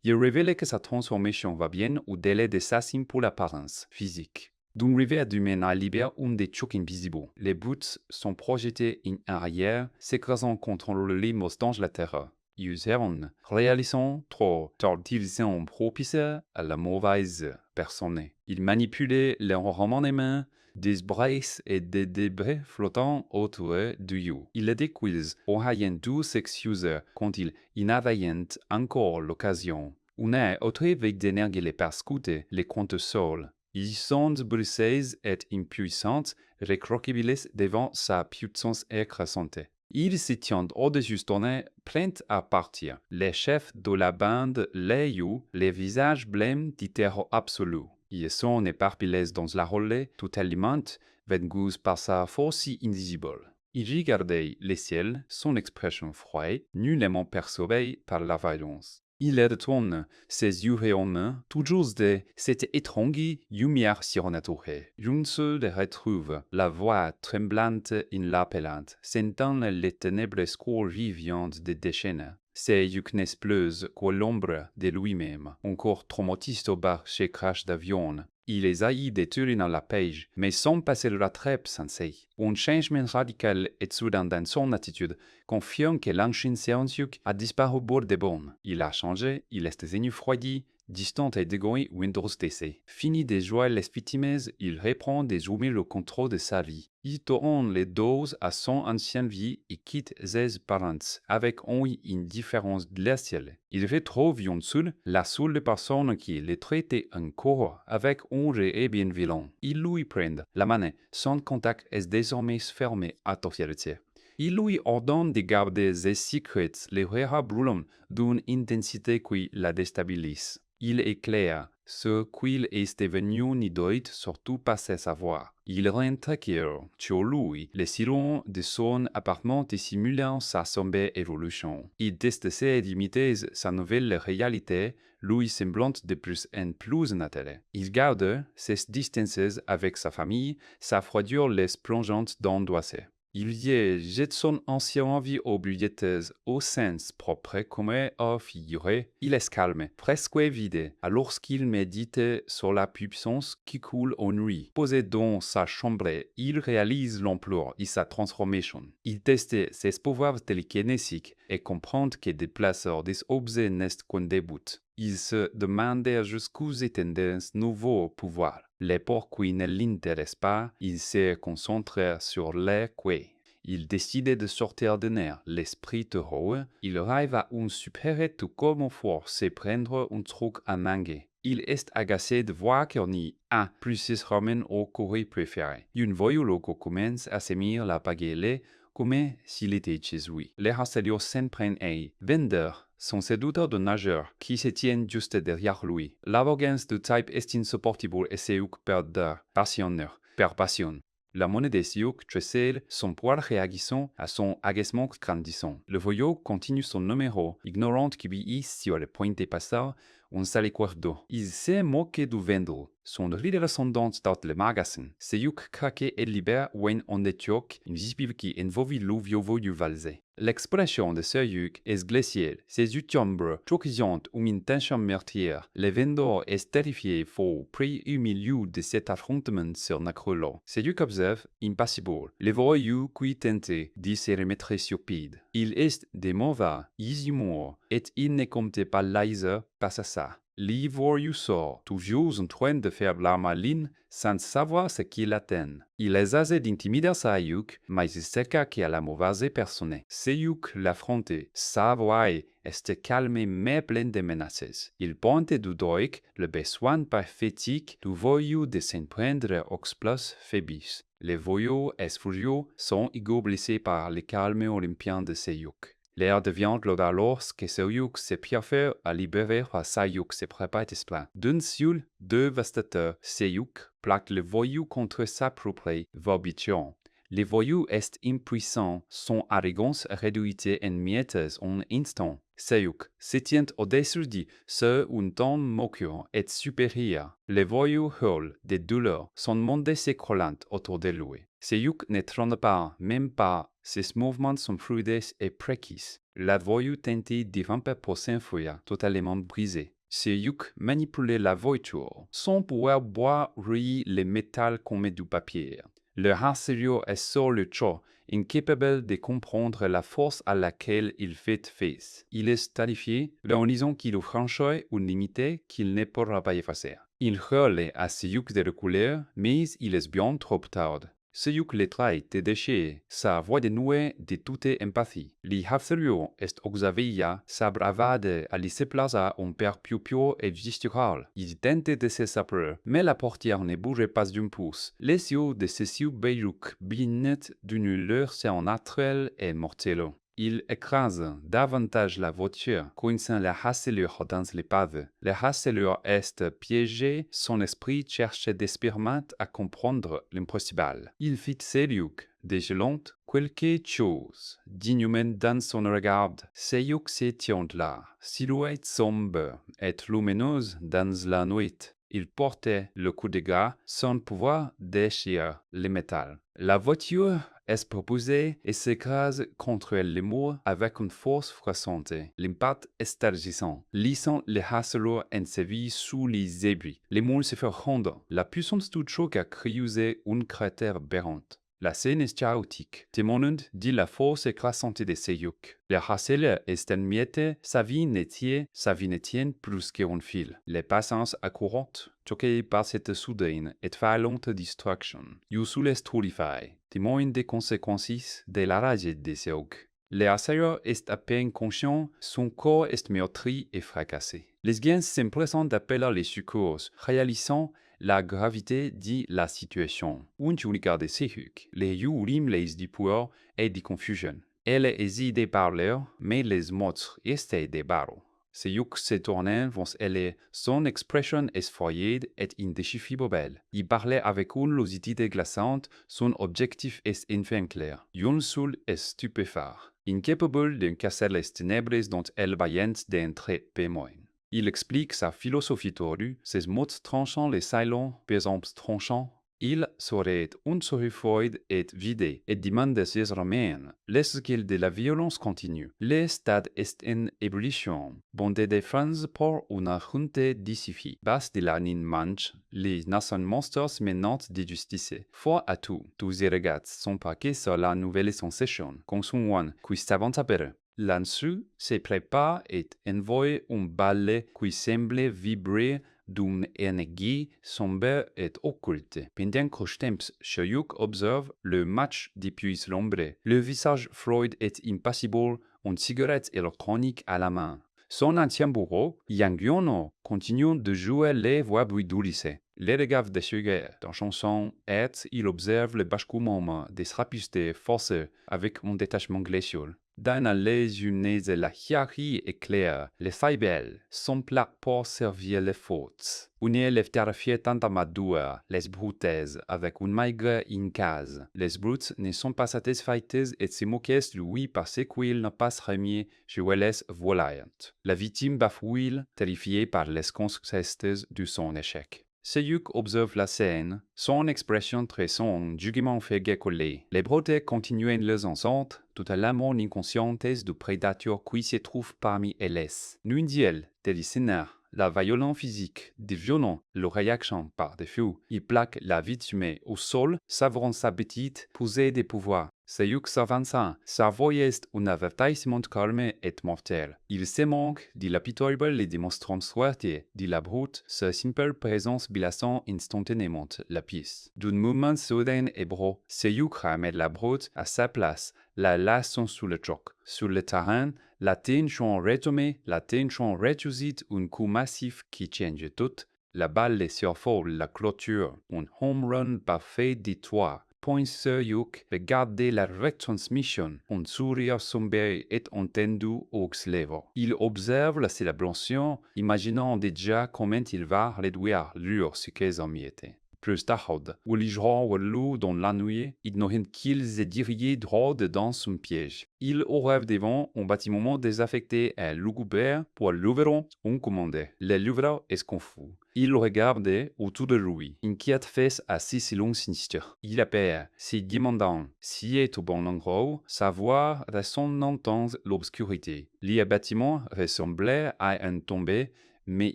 Il révèle que sa transformation va bien au délai de sa simple apparence physique. D'une rivière d'humain à libère un des chocs invisibles. Les bouts sont projetés en arrière, s'écrasant contre le limos de la terre. Ils errent, réalisant trop tortillisant propice à la mauvaise personne. Ils manipulaient leur remaniement des braises et des débris flottant autour du you. Ils décuisent auraient dû s'excuser quand ils n'avaient encore l'occasion. Une autre avec d'énergie les perscute, les comptes sols. Ils sont brisés et impuissants, recroquevillés devant sa puissance écrasante. Ils se tiennent au-dessus d'eux, prêts à partir. Les chefs de la bande les jouent, les visages blêmes du terror absolu. Ils sont éparpillés dans la relais, tout alimentent, vaincus par sa force invisible. Ils regardaient le ciel, son expression froide, nullement perturbée par la violence. Il retourne, ses yeux rayonnants, toujours de cette étrange lumière surnaturelle. Je se retrouve, la voix tremblante in l'appelante, sentant les ténèbres scores vivantes de déchaîner. Ses yeux plus que l'ombre de lui-même, encore traumatiste au bas chez crash d'avion. Il les haït détourner la page, mais sans passer la trappe sensée. Un changement radical et soudain dans son attitude confirme que l'ancien Seonsyuk a disparu au bord des bornes. Il a changé, il est devenu froidi, distant et dégoûté Windows DC. Fini de jouer les victimes, il reprend désormais le contrôle de sa vie. Il tourne les dos à son ancienne vie et quitte ses parents avec une différence glaciale. Il retrouve une la seule personne qui le traitait encore avec honte et bienveillance. Il lui prend la main, son contact est désormais fermé à toute fierté. Il lui ordonne de garder ses secrets les rares brûlants d'une intensité qui la déstabilise. Il est clair, ce qu'il est devenu ne doit surtout pas se savoir. Il rend tranquille sur lui les sirènes de son appartement dissimulant sa sombre évolution. Il essaie d'imiter sa nouvelle réalité, lui semblant de plus en plus naturelle. Il garde ses distances avec sa famille, sa froidure les plongeante d'angoisse. Il y jette son ancienne envie oublieuse au sens propre comme à figurer. Il est calme, presque vide, alors qu'il médite sur la puissance qui coule en lui. Posé dans sa chambre, il réalise l'ampleur de sa transformation. Il teste ses pouvoirs télékinésiques et comprend que déplacer des objets n'est qu'un début. Il se demande jusqu'où étendent ce nouveau pouvoir. L'époque qui ne l'intéresse pas, il se concentre sur les quais. Il décide de sortir de nerfs l'esprit heureux. Il rêve à un super tout comme fort se prendre un truc à manger. Il est agacé de voir qu'il n'y a plus ses romains au courrier préféré. Un voyou commence à s'émir la baguette comme s'il était chez lui. Les harceleurs s'en prennent et vendeurs sont ces douteurs de nageurs qui se tiennent juste derrière lui. L'arrogance du type est insupportable et c'est perdre passionneur per passion. La monnaie des Sioux tresselle son poil réagissant à son agacement grandissant. Le voyou continue son numéro, ignorant qu'il y sur le point de passer un sale d'eau. Il s'est moqué du vendeur. Son rire ascendant dans le magasin. Sioux craque et libère when on détioque une disciple qui envolve l'ouvio voyou valsé. L'expression de Sioux est glaciale. Ses yeux tombent, choquant une tension meurtrière. Le vendeur est terrifié fort pris au milieu de cet affrontement sur Nacrolo. Sioux observe, impassible, le voyou qui tente de se remettre sur pied. Il est de mauvais humour et il ne compte pas laser pas à ça. Le voyou sort, toujours en train de faire la maline sans savoir ce qu'il atteint. Il essaie d'intimider Sioux, mais c'est le qui a la mauvaise personne. Sioux l'affronte. Sa voix est calme mais pleine de menaces. Il pointe du doigt le besoin pathétique du voyou de s'en prendre aux plus faibles. Les voyous furieux sont blessés par le calme olympien de Sioux. L'air devient global alors que Sioux se préfère à libérer par Sioux se prépare d'esprit. D'un seul dévastateur, Sioux plaque le voyou contre sa propre verbition. Le voyou est impuissant, son arrogance réduite en miettes en instant. Sioux se tient au-dessus de ce un ton moqueur et supérieur. Le voyou hurle de douleur, son monde s'écroulant autour de lui. Sioux ne trône pas, même pas. Ses mouvements sont fluides et précis. La voyou tente de vamper pour s'enfuir, totalement brisé. Sioux manipule la voiture, sans pouvoir boire le métal comme du papier. Le harceleur est sur le choix, incapable de comprendre la force à laquelle il fait face. Il est terrifié en disant qu'il franchit une limite qu'il ne pourra pas effacer. Il hurle à Sioux de reculer, mais il est bien trop tard. Sioux le traite de déchet, sa voix dénuée de toute empathie. Le harceleur est exavé, sa bravade à laisser place à un père piou et gestural. Il tente de se séparer, mais la portière ne bouge pas d'un pouce. Les yeux de Sioux Bayrouk brillent d'une lueur surnaturelle et mortelle. Il écrase davantage la voiture, coinçant le harceleur dans les paves. Le harceleur est piégé, son esprit cherche désespérément à comprendre l'impossible. Il fit Sioux, dégelant quelque chose d'inhumain dans son regard. Sioux se tient là, silhouette sombre et lumineuse dans la nuit. Il portait le coup de gras sans pouvoir déchirer le métal. La voiture est propulsée et s'écrase contre le mur avec une force froissante. L'impact est élargissant, laissant le harceleur enseveli sous les ébris. Le mur se fait rondre. La puissance du choc a creusé un cratère béant. La scène est chaotique, témoignant de la force écrasante de Sioux. Le harceleur est en miettes, sa vie ne tient plus qu'un fil. Les passants accourant, choqués par cette soudaine et violente destruction, you sous stultify, témoignent des conséquences de la rage de Sioux. Le harceleur est à peine conscient, son corps est meurtri et fracassé. Les gens s'empressent d'appeler les secours, réalisant la gravité de la situation. Un judicat de Sehuk, les Yurim les di peur et de confusion. Elle est de parler, mais les mots étaient des barreaux. Sehuk se tournait vers elle, son expression effroyée et indéchiffrable. Il parlait avec une lucidité glaçante, son objectif est enfin clair. Yun Sul est stupéfait, incapable de casser les ténèbres dont elle vaillante d'entrer témoin. Il explique sa philosophie tordue, ses mots tranchant les silents, pesants tranchants. Il serait un froid et vide et demande ses romains. L'esquile de la violence continue. Le stade est en ébullition. Bondé de France pour une junte d'ici. Bas de la manche, les nations monstres menantes de justice. Foi à tout, tous les regards sont parqués sur la nouvelle sensation, comme son one, qui s'avance à perdre. Là-dessus se prépare et envoie un balai qui semble vibrer d'une énergie sombre et occulte. Pendant que temps, Sehuk observe le match depuis l'ombre. Le visage froid est impassible, une cigarette électronique à la main. Son ancien bourreau, Yang Yono, continue de jouer les voix bruidoulissées. Les regards déchirés dans chanson et il observe le basculement des rapistes forcés avec un détachement glacial. Dans les unes de la hiérarchie éclaire, les failles sont plats pour servir les fautes. Une élève terrifiée tente à madouer les brutes avec une maigre incase. Les brutes ne sont pas satisfaites et se moquent de lui parce qu'il n'a pas remis jouer les volantes. La victime bafouille, terrifiée par les conséquences de son échec. Sehuk observe la scène, son expression très son jugement fait coller. Les brutes continuent leurs enceintes, totalement inconscientes du prédateur qui se trouve parmi elles. Nundiel, délicinaire, la violence physique, des violents, le réaction par défaut, il plaque la victime au sol, savourant sa petite poussée de pouvoir. Sehuk s'avança, sa voix est un avertissement calme et mortel. Il se manque de la pitoyable et démonstrant suerte de la brute, sa simple présence bilassant instantanément la piste. D'un mouvement soudain et brusque, Sehuk ramène la brute à sa place, la laissant sous le choc. Sur le terrain, la tension retombe, la tension réduit un coup massif qui change tout. La balle survole la clôture, un home run parfait de trois. Point Sehuk regardait la retransmission, un sourire sombre est entendu aux lèvres. Il observe la célébration, imaginant déjà comment il va réduire leur succès en miettes. Plus tard, où les joueurs louent dans la nuit, ignorant qu'ils aient dirigé droit dans son piège. Il rêve devant un bâtiment désaffecté et lugubre pour l'ouvrir un commandé. Le l'ouvrier est confus. Il regarde autour de lui, inquiète face à si silence sinistre. Il appelle, se demandant si est au bon endroit, sa voix résonne dans l'obscurité. Le bâtiment ressemblait à un tombé, mais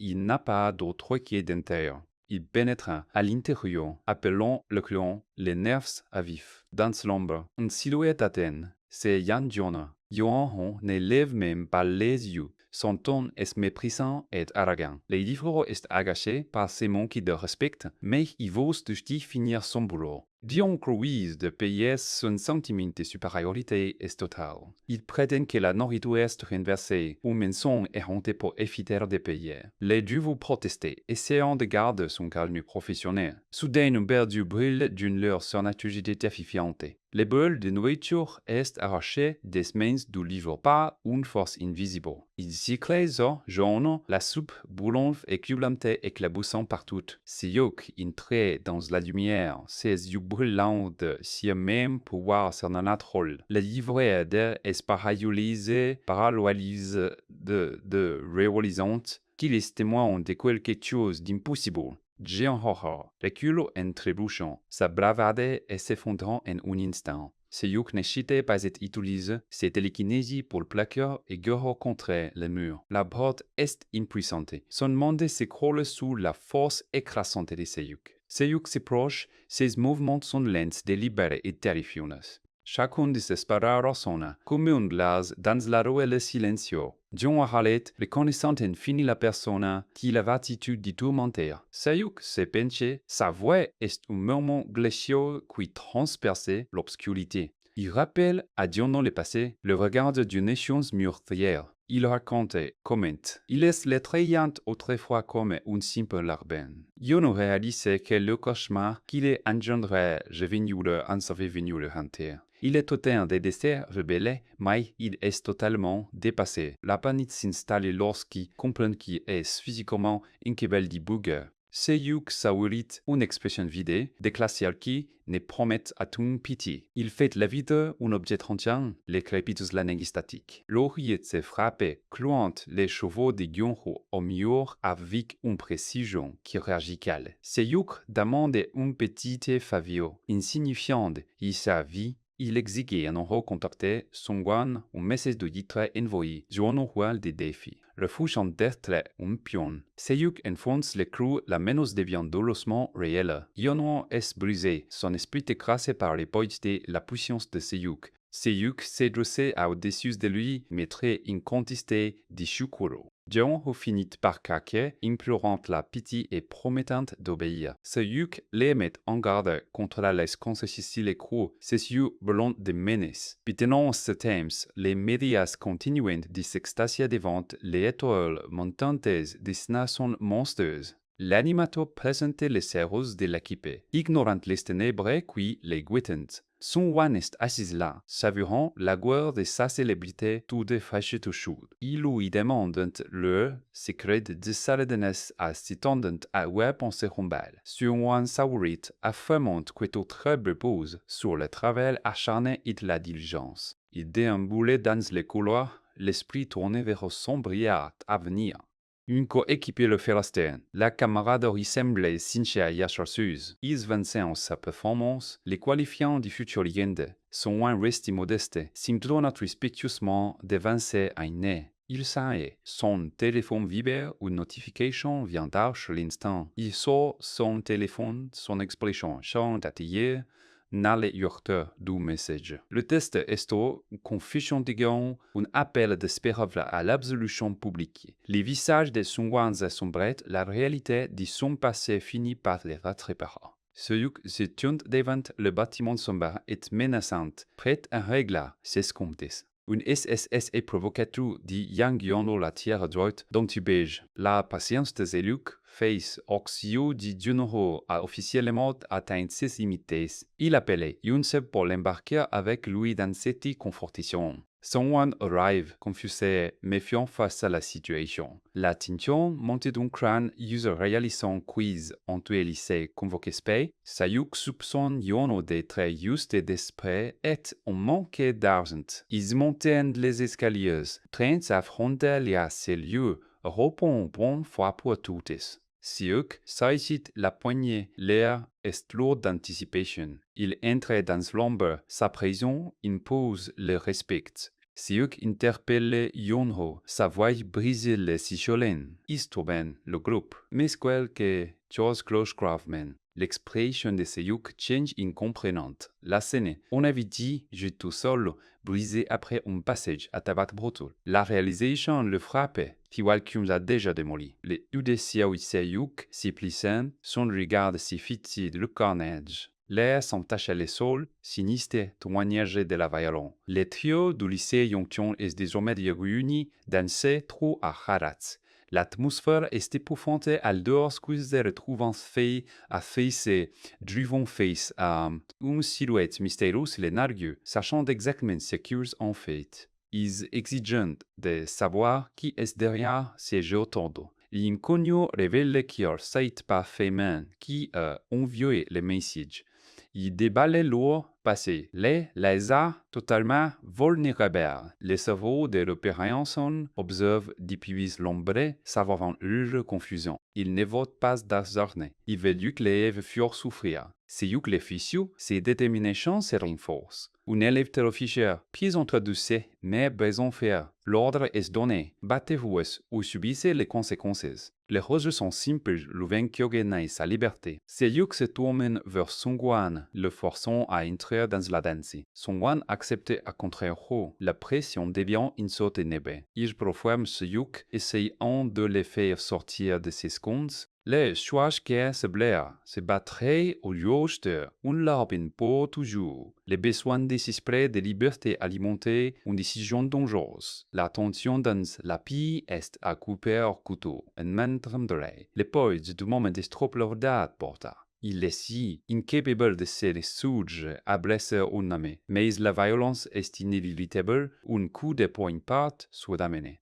il n'a pas d'autre quai d'intérieur. Il pénétra à l'intérieur, appelant le client, les nerfs à vif. Dans l'ombre, une silhouette atteint. C'est Yang Jonah. Johan ne lève même pas les yeux. Son ton est méprisant et arrogant. L'édifice est agaché par ses manques de respect, mais il veut juste finir son boulot. Dion Cruise de payer son sentiment de supériorité est total. Il prétend que la nourriture est renversée, ou mensonge est honté pour éviter de payer. Les deux vont protester, essayant de garder son calme professionnel. Soudain, un perdu brûle d'une lueur surnaturelle terrifiante. Le bol de nourriture est arraché des mains du livre par une force invisible. Il s'éclate jaune, la soupe bouillante et cublante éclaboussant partout. Sehuk entré dans la lumière, ses yeux brûlants de si même pouvoir s'en rôle. Le livre d'air est paralysé de réalisante qu'il est témoin de quelque chose d'impossible. Géant horreur, recule en trébuchant, sa bravade et s'effondrant en un instant. Sehuk n'hésitait pas à utiliser ses télékinésies pour plaquer et guérir contre le mur. La porte est impuissante. Son monde s'écroule sous la force écrasante de Sehuk. Sehuk s'approche, ses mouvements sont lents, délibérés et terrifiants. Chacun de ses paroles sonne comme un glas dans la ruelle silencieuse. John Harlet, reconnaissant infini la personne qui avait l'attitude de tourmenter. Sehuk se penche, sa voix est un murmure glacial qui transperce l'obscurité. Il rappelle à Dion le passé le regard d'une échéance meurtrière. Il racontait, comment, il est l'effrayant autrefois comme une simple larbin. Yono réalisait que le cauchemar qu'il est engendré, je venu le en savait venu le hanter. Il est autant de déserts rebellés, mais il est totalement dépassé. La panique s'installe lorsqu'il comprend qu'il est physiquement incapable de bouger. Seyuk saurit une expression vide, déclassière qui ne promet à tout pitié. Il fait la vie d'un objet entier, les crépitus l'annegie statique. L'oreille se frappe, clouant les chevaux de Gyonho au mur avec une précision chirurgicale. Seyuk demande un petit favio, insignifiant et sa vie. Il exigeait un recontacter Songwan un message de titre envoyé sur un rôle de défi. Refusant d'être un pion, Seyuk enfonce le clou, la menace devient douloureusement réelle. Yono est brisé, son esprit écrasé par les poids de la puissance de Seyuk. Seyuk s'est dressé au-dessus de lui, maître incontesté de Shukuro. Jeonho finit par craquer, implorant la pitié et promettant d'obéir. Seyuk les met en garde contre les conséquences les coups, ses yeux brillants de menace. Pendant ce temps, les médias continuent de s'extasier devant les étoiles montantes destinations monstrueuses. L'animateur présentait les héros de l'équipe, ignorant les ténèbres qui les guettent. Songwan est assis là, savourant la gloire de sa célébrité toute fraîche et chaude. Il lui demande le secret de sa redenesse à s'étendant à ouais penser rombal. Songwan saurit, affirmant que tout très repose sur le travail acharné et la diligence. Il déambulait dans les couloirs, l'esprit tourné vers son brillant avenir. Une coéquipier le Ferrasten, la camaraderie semblait sincère et chercheuse. Ils vinçaient en sa performance, les qualifiant de futures légendes. Son loin resté modeste, s'imdonnant respectueusement d'évancer un nez. Il savait, son téléphone vibre, une notification vient d'arche l'instant. Il sort son téléphone, son expression change d'atelier, n'allait heurter du message. Le test est une confession de gain, un appel d'espérance à l'absolution publique. Les visages de Songwan assombrés, la réalité de son passé finit par les rattraper. Seyuk se tient devant le bâtiment sombre et menaçant, prêt à régler ses comptes. Une SSS est provocateur dit Yang Yono la tiare droite dont tu beige. La patience de Seyuk, face Oxio di Junho a officiellement atteint ses limites. Il appelait Yunseb pour l'embarquer avec lui dans cette confrontation. Someone arrive, confusé, méfiant face à la situation. La tension montée d'un crâne user réalisant quiz entre lycée convoqué spé, Seyuk soupçonne Yono d'être juste d'esprit et on manquait d'argent. Ils montaient les escaliers, train s'affronter à ces lieux, repont bon fois pour toutes. Seyuk saisit la poignée, l'air est lourd d'anticipation. Il entre dans l'ombre, sa prison impose le respect. Seyuk interpelle Yonho, sa voix brise les sicholènes. Istoben, le groupe, mais que chose cloche gravement. L'expression de Seyuk change incompréhensible. La scène, on avait dit, je tout seul, brisé après un passage à tabac brutal. La réalisation le frappait, Tiwalkum l'a déjà démoli. Les UDCA ou Seyuk, si plissant, son regard si fitide le carnage. L'air s'entache les sols, sinistre témoignage de la violence. Le trio du lycée Yongchon est désormais réuni dans ce trou à Haratz. L'atmosphère est épouvantante à dehors que se retrouvant fait à face driven face à une silhouette mystérieuse et nerveuse, sachant exactement ce qu'ils ont fait. Ils exigent de savoir qui est derrière ces jeux autour. L'inconnu révèle qu'ils ne pas fait main, qui a envoyé le message. Il déballe lourd passé. Les a totalement vulnérables. Les cerveaux de l'opération observent depuis l'ombre, savant leur confusion. Ils ne votent pas d'argent. Ils veulent que les élèves furent souffrir. C'est que les fichiers, ses déterminations se renforcent. Un élève officier, puis introduit, mais besoin faire. L'ordre est donné. Battez-vous ou subissez les conséquences. Les roses sont simples, le vainqueur gagne sa liberté. Seyuk se tourne vers Songwan, le forçant à entrer dans la danse. Songwan accepte à contraire la pression devient insoutenable. Il profane Seyuk, essayant de les faire sortir de ses secondes, Les Schwarzkär se blaire, se battrait au Joster, un larbin pour toujours. Les besoins désespérés de liberté alimentée, une décision dangereuse. La tension dans la vie est à couper au couteau, en main tremblerait. Les poètes du moment est trop lourd porta. Il est si incapable de se résoudre à blesser un ami, mais la violence est inévitable, un coup de poing part soit amené.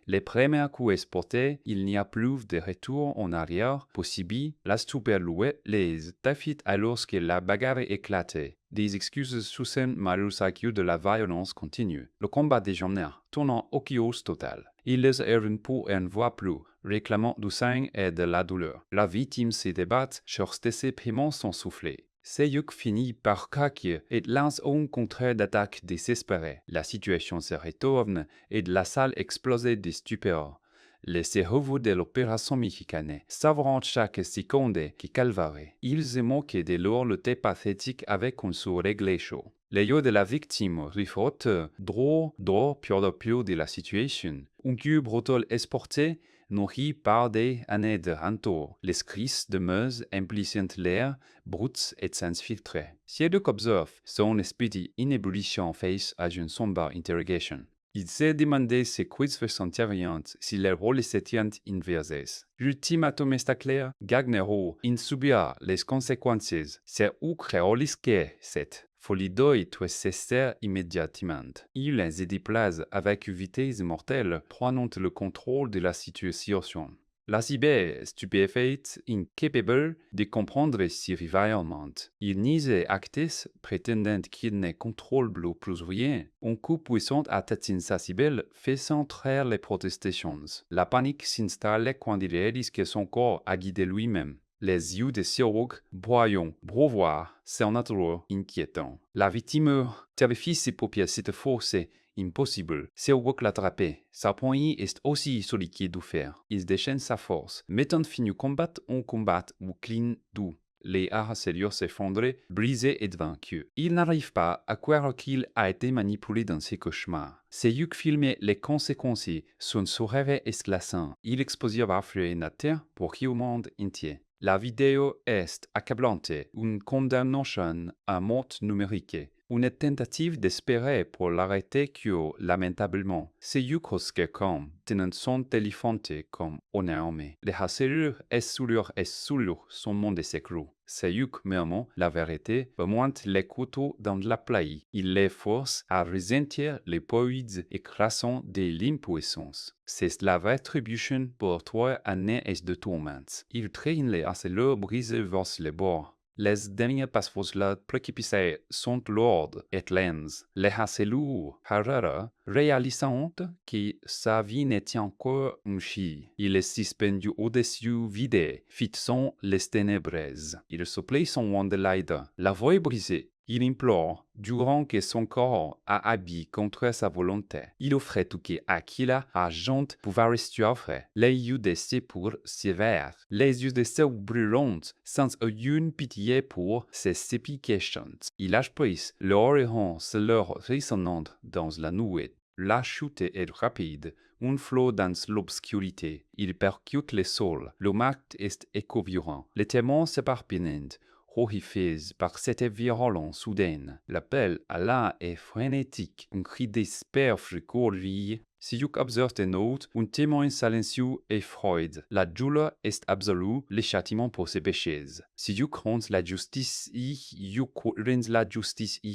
Les premiers coups exportés, il n'y a plus de retour en arrière possible. La superlouette les défie alors que la bagarre éclate. Des excuses sous-scène malus de la violence continue. Le combat dégénère, tournant au chaos total. Ils errent pour et ne voient plus, réclamant du sang et de la douleur. La victime se débat sur ses paiements sans souffler. Seyuk finit par craquer et lance un contre d'attaque désespérée. La situation se retourne et la salle explose de stupeur. Les cerveaux de l'opération mexicane, savourant chaque seconde qui calvarait, ils émoquent de leur lutte pathétique avec un sourire chaud. Les yeux de la victime refrotent, droit pur de la situation. Un cul brutal exporté, nourri par des années de retour. Les cris de Meuse implicitent l'air, brut et sans filtre. Seyuk observe son esprit in ébullition face à une sombre interrogation. Il s'est demandé ce quiz intervient si les rôles s'étaient inversés. L'ultimatum est clair, Gagnero in subira les conséquences. C'est ou créolisque cette folie doit cesser immédiatement. Il se déplace avec vitesse mortelle, prenant le contrôle de la situation. La cibé, stupéfaite, incapable de comprendre si revirement. Il niait actes, prétendant qu'il ne contrôle plus rien. Un coup puissant atteint sa cibelle, faisant traire les protestations. La panique s'installe quand il réalise que son corps a guidé lui-même. Les yeux de Seyuk, broyants, brevoirs, s'en attirent inquiétants. La victime terrifie ses paupières cette force impossible. Seyuk l'attrape. Sa poignée est aussi solide du fer. Il déchaîne sa force, mettant fin au combat en combat ou cligne doux. Les harceleurs s'effondrent, brisés et vaincus. Il n'arrive pas à croire qu'il a été manipulé dans ses cauchemars. Seyuk filmait les conséquences. Son rêve est glaçant. Il exposait Warfare Nature pour le monde entier. La vidéo est accablante, une condamnation à mort numérique. Une tentative d'espérer pour l'arrêter que, lamentablement, Seyuk comme tenant son téléphone comme on est armé. Les harceleurs et soulurent son monde s'écroule. Seyuk murmure la vérité, remonte les couteaux dans la plaie. Il les force à ressentir les poïdes écrasants de l'impuissance. C'est la rétribution pour 3 années de tourments. Il traîne les harceleurs brisés vers les bords. Les derniers passeport précipités sont lourds et lents. Les harceleurs, Herrera, réalisant que sa vie n'était encore un chi. Il est suspendu au-dessus vide, fixant les ténébreuses. Il supplie son Wonderlight. La voix est brisée. Il implore, durant que son corps a habillé contre sa volonté. Il offre tout que Aquila argent pouvoir restuer. Les yeux de ses pour sévères, les yeux de ses brûlantes, sans aucune pitié pour ses supplications. Il lâche prise, l'horizon se leur résonnante dans la nuit. La chute est rapide, un flot dans l'obscurité. Il percute le sol, le marque est éco-violent. Les témoins s'éparpillent. Horrifiés par cette violence soudaine, l'appel à l'un est frénétique, un cri d'espoir fricourville. Seyuk observe de note un témoin silencieux et froid. La douleur est absolue, le châtiment pour ses péchés. Seyuk rend la justice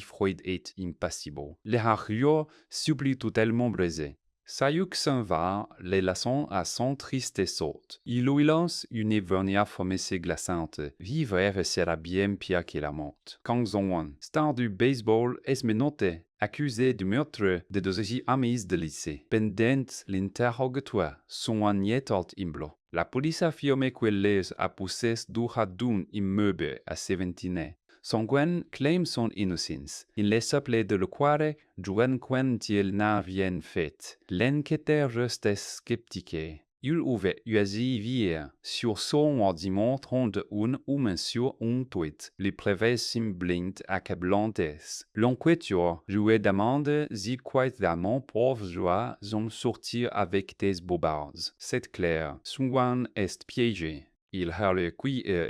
froide et impassible. Les harriers supplient totalement brisés. Seyuk s'en va, les laissant à son triste sort. Il lui lance une évernia promesse glaçante. Vivre sera bien pire que la mort. Kang Zong-wan, star du baseball, est menotté, accusé du meurtre de 2 amis de lycée. Pendant l'interrogatoire, son est imblo. La police affirme qu'elle les a poussés d'un immeuble à 17 ans. Song-wan claim son innocence. Il les appelait de le croire, Juan quand il n'a rien fait. L'enquêteur reste sceptique. Il ouvert USI sur son ordinateur 31 ou sur un tweet. Les preuves semblent accablantes. L'enquêteur lui demande si quoitement pauvres en sortir avec des bobards. C'est clair, Song-wan est piégé. Il a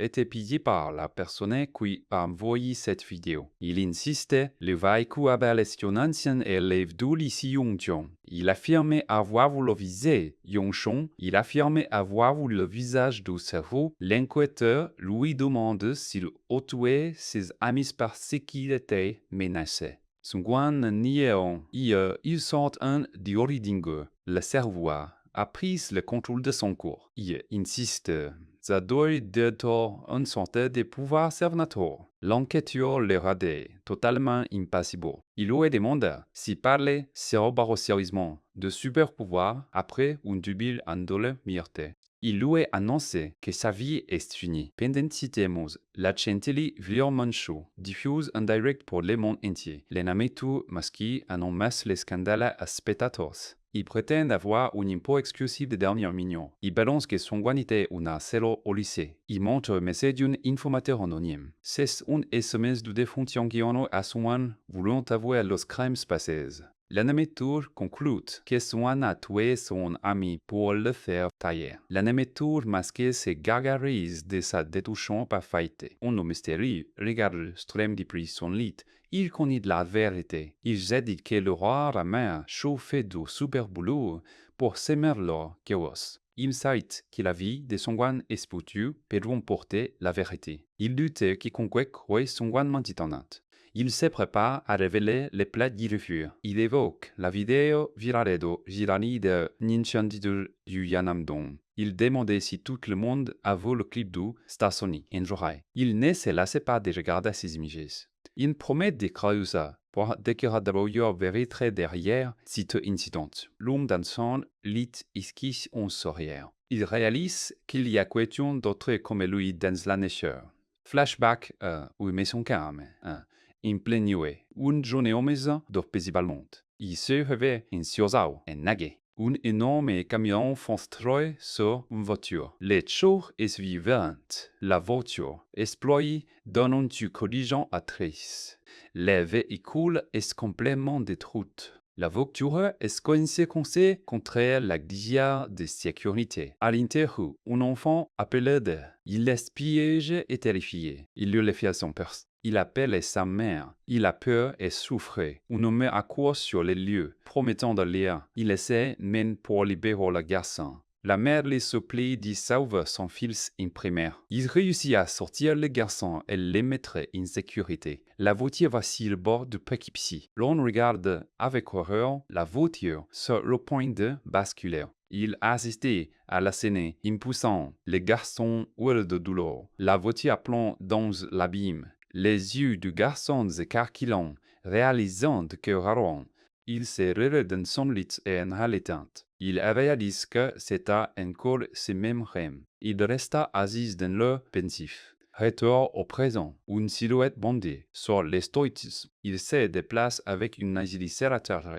été payé par la personne qui a envoyé cette vidéo. Il insistait, le véhicule avait un ancien élève du lycée Yongchon. Il affirmait avoir vu le visage Yongchon. Il affirmait avoir vu le visage du cerveau. L'enquêteur lui demande s'il a tué ses amis parce qu'il était menacé. Sungwan Nieon, il sort un dioridingue. Le cerveau a pris le contrôle de son corps. Il insiste. Ça doit être une sorte de pouvoir surnaturel. L'enquêteur le radait, totalement impassible. Il lui demanda s'il parlait sérieusement de super pouvoir après une double endolmierté. Il lui annoncé que sa vie est finie. Pendant ces termes, la chantelie Vlorman Show diffuse en direct pour le monde entier. L'ennemi masqué annonce le scandale à spectateurs. Il prétend avoir un impôt exclusif de dernière minute. Il balance que son était une cellule au lycée. Il montre un message d'un informateur anonyme. C'est un SMS de défunt Yonggiano à Swan voulant avouer los crimes passés. L'animateur conclut que Swan a tué son ami pour le faire tailler. L'animateur masqué se gargarise de sa détouchant par faillite. Un mystérieux regarde le stream depuis son lit. Il connaît la vérité. Il s'est dit que le roi Ramer chauffait du super boulot pour semer leur chaos. Il sait que la vie de Songwan est foutue pour emporter la vérité. Il doute quiconque croit Songwan mentitonnant. Il se prépare à révéler les plats d'Irufur. Il évoque la vidéo virale de Jirani de Ninchandidur Yuyanamdong. Il demandait si tout le monde a vu le clip du Stasoni en Jorai. Il ne se lasse pas de regarder ces images. Il promet de créer ça pour découvrir la vérité derrière cet incident. L'homme dansant lit esquisse en sourire. Il réalise qu'il y a question d'autres comme lui dans la nature. Flashback où met son calme. En pleine nuit, une journée au maison dort paisiblement. Il se réveille en Siozao, en Nage. Un énorme camion fonce droit sur une voiture. Le jour est vivant. La voiture exploit dans une collision atroce. Le véhicule est complètement détruit. La voiture est coincée contre la grille de sécurité. À l'intérieur, un enfant appelé de. Il est piégé et terrifié. Il lui fait son père. Il appelle sa mère. Il a peur et souffre. Un homme accourt sur les lieux, promettant de lire. Il essaie même pour libérer le garçon. La mère les supplie d'y sauver son fils imprimé. Il réussit à sortir le garçon et le mettre en sécurité. La voiture va sur le bord du précipice. L'on regarde avec horreur la voiture sur le point de basculer. Il assistait à la scène impuissant. Le garçon hurle de douleur. La voiture plonge dans l'abîme. Les yeux du garçon s'écarquillent, réalisant que rarement. Il se relève dans son lit et en haletant. Il réalise que c'était encore ce même rêve. Il resta assis dans le pensif. Retour au présent, une silhouette bondée sur les stoïtisme. Il se déplace avec une agilité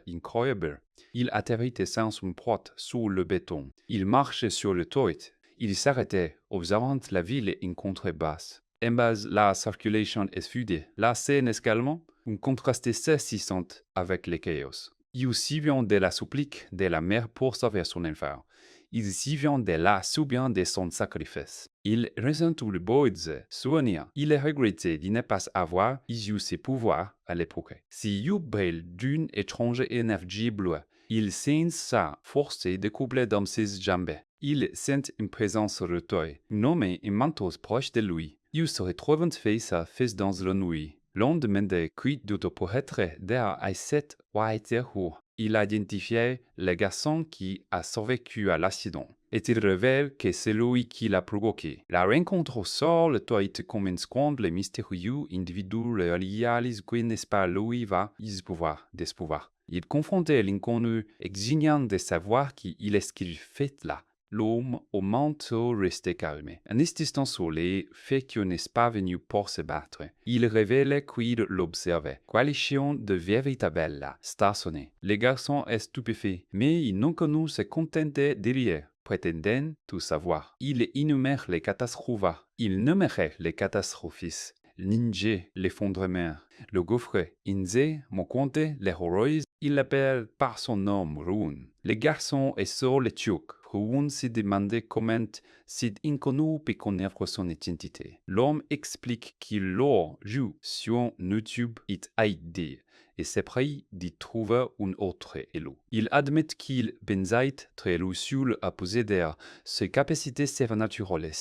incroyable. Il atterrit sans une proie sur le béton. Il marche sur le toit. Il s'arrêtait, observant la ville en contrebasse. En bas, la circulation est fluide. La scène est également un contraste saisissant avec le chaos. Il s'y vient de la supplique de la mère pour sauver son enfant. Il s'y vient de la soubien de son sacrifice. Il ressent tout le beau souvenir. Il regrette de ne pas avoir eu ses pouvoirs à l'époque. Si il brille d'une étrange énergie bleue, il sent sa force de coupler dans ses jambes. Il sent une présence retrouille, un homme en manteau proche de lui. Il se retrouve face à face dans la nuit. L'on demande qui doit pour être derrière cette voiture. Il identifie le garçon qui a survécu à l'accident. Et il révèle que c'est lui qui l'a provoqué. La rencontre sur le toit commence quand le mystérieux individu réalise que n'est pas lui va pouvoir despouvoir. Il confronte l'inconnu, exigeant de savoir qui il est ce qu'il fait là. L'homme au manteau restait calme. Un instant soleil fait qu'il n'est pas venu pour se battre. Il révèle qu'il l'observait. Coalition de véritable stationné. Le garçon est stupéfait, mais il non connu se contentait de rire, prétendant tout savoir. Il énumère les catastrophes. Il nommerait les catastrophes. Ninja, l'effondrement, le gouffre, Inze, mon comte, les horreurs, il l'appelle par son nom Rune. Le garçon est sur le tchouk, Ruon se demandait comment cet inconnu peut connaître son identité. L'homme explique qu'il l'a vu sur YouTube et ID et s'est prêt d'y trouver un autre élu. Il admet qu'il pensait très lucide à posséder ses capacités surnaturelles.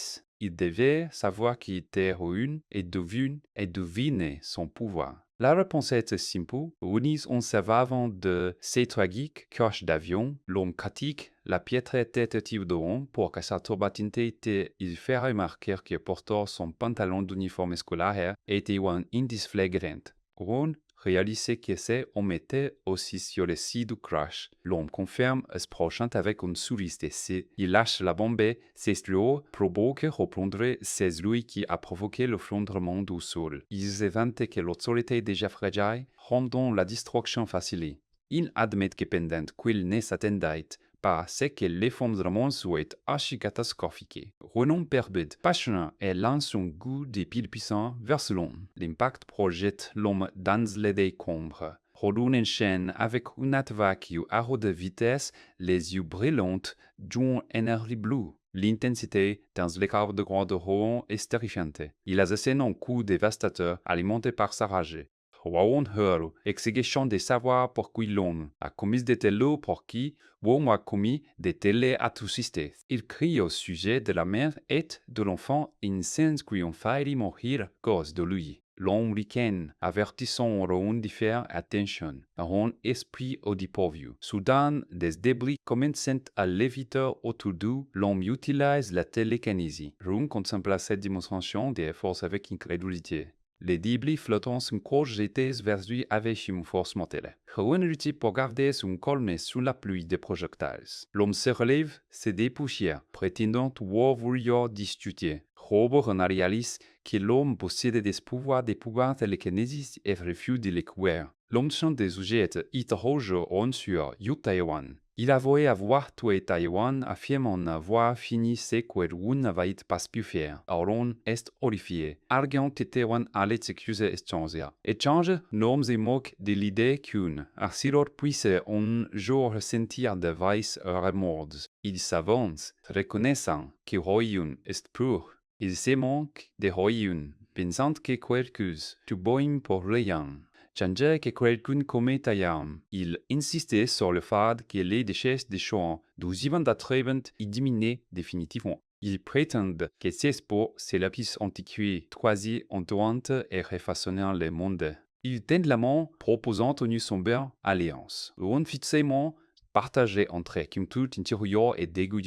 Il devait savoir qui était Ruon et deviner son pouvoir. La réponse est simple. Unis en servant de ses tragiques crash d'avion, l'homme critique la piètre tentative de Ron pour que sa turbatinte il fait remarquer que portant son pantalon d'uniforme scolaire était un indice flagrant. Ron réalise que c'est on mettait aussi sur le site du crash. L'homme confirme se prochant avec une souris d'essai. Il lâche la bombe, ses fluos provoquent reprendre c'est lui qui a provoqué l'effondrement du sol. Ils éventent que l'autre était déjà fragile, rendant la destruction facile. Il admet que pendant qu'il ne s'attendait pas, c'est que l'effondrement soit archi catastrophique. Renan Perbud, passionné et lance un goût de pied puissant vers l'homme. L'impact projette l'homme dans les décombres. Rodon enchaîne avec une attaque à haute vitesse, les yeux brillants d'une énergie bleue. L'intensité dans les caves de Grand de Rouen est terrifiante. Il assassine un coup dévastateur alimenté par sa rage. Rouen hurle, exigeant de savoir pourquoi l'homme a commis de tels lots pour qui l'homme a commis de telles atrocités. Il crie au sujet de la mère et de l'enfant in sens qu'on faillit mourir à cause de lui. L'homme ricane, avertissant Rouen de faire attention à son esprit au dépourvu. Soudain, des débris commencent à léviter autour d'eux. L'homme utilise la télékinésie. Rouen contempla cette démonstration d'efforts avec incrédulité. Les débris flottants sont encore jetés vers lui avec une force mortelle. Rouen lutte pour garder son calme sous la pluie des projectiles. L'homme se relève, se dépoussière, prétendant vouloir discuter. Robert réalise que l'homme possède des pouvoirs télékinésiques et refuse de les croire. L'homme chante des sujets interroge on sur Taïwan. Il avouait avoir tué Taïwan, affirmant avoir fini ce que Rouen n'avait pas pu faire. Aaron est horrifié, arguant que Taïwan allait s'excuser échanger. Échange, normes et moque de l'idée qu'une arcilor puisse un jour ressentir de vice remords. Il s'avance, reconnaissant que Royun est pur. Il se manque de Royun, pensant que quelque chose tout bon pour rien. Changer que quelqu'un commet ailleurs. Il insistait sur le fait que les déchets des champs du Ivan d'Atrevent y diminuaient définitivement. Il prétend que ces sports, c'est la piste antiquée, quasi entourante et refaçonnant le monde. Il tend la main, proposant une sombre alliance. Un fixement partagé entre Kimtut intérieur et dégoût.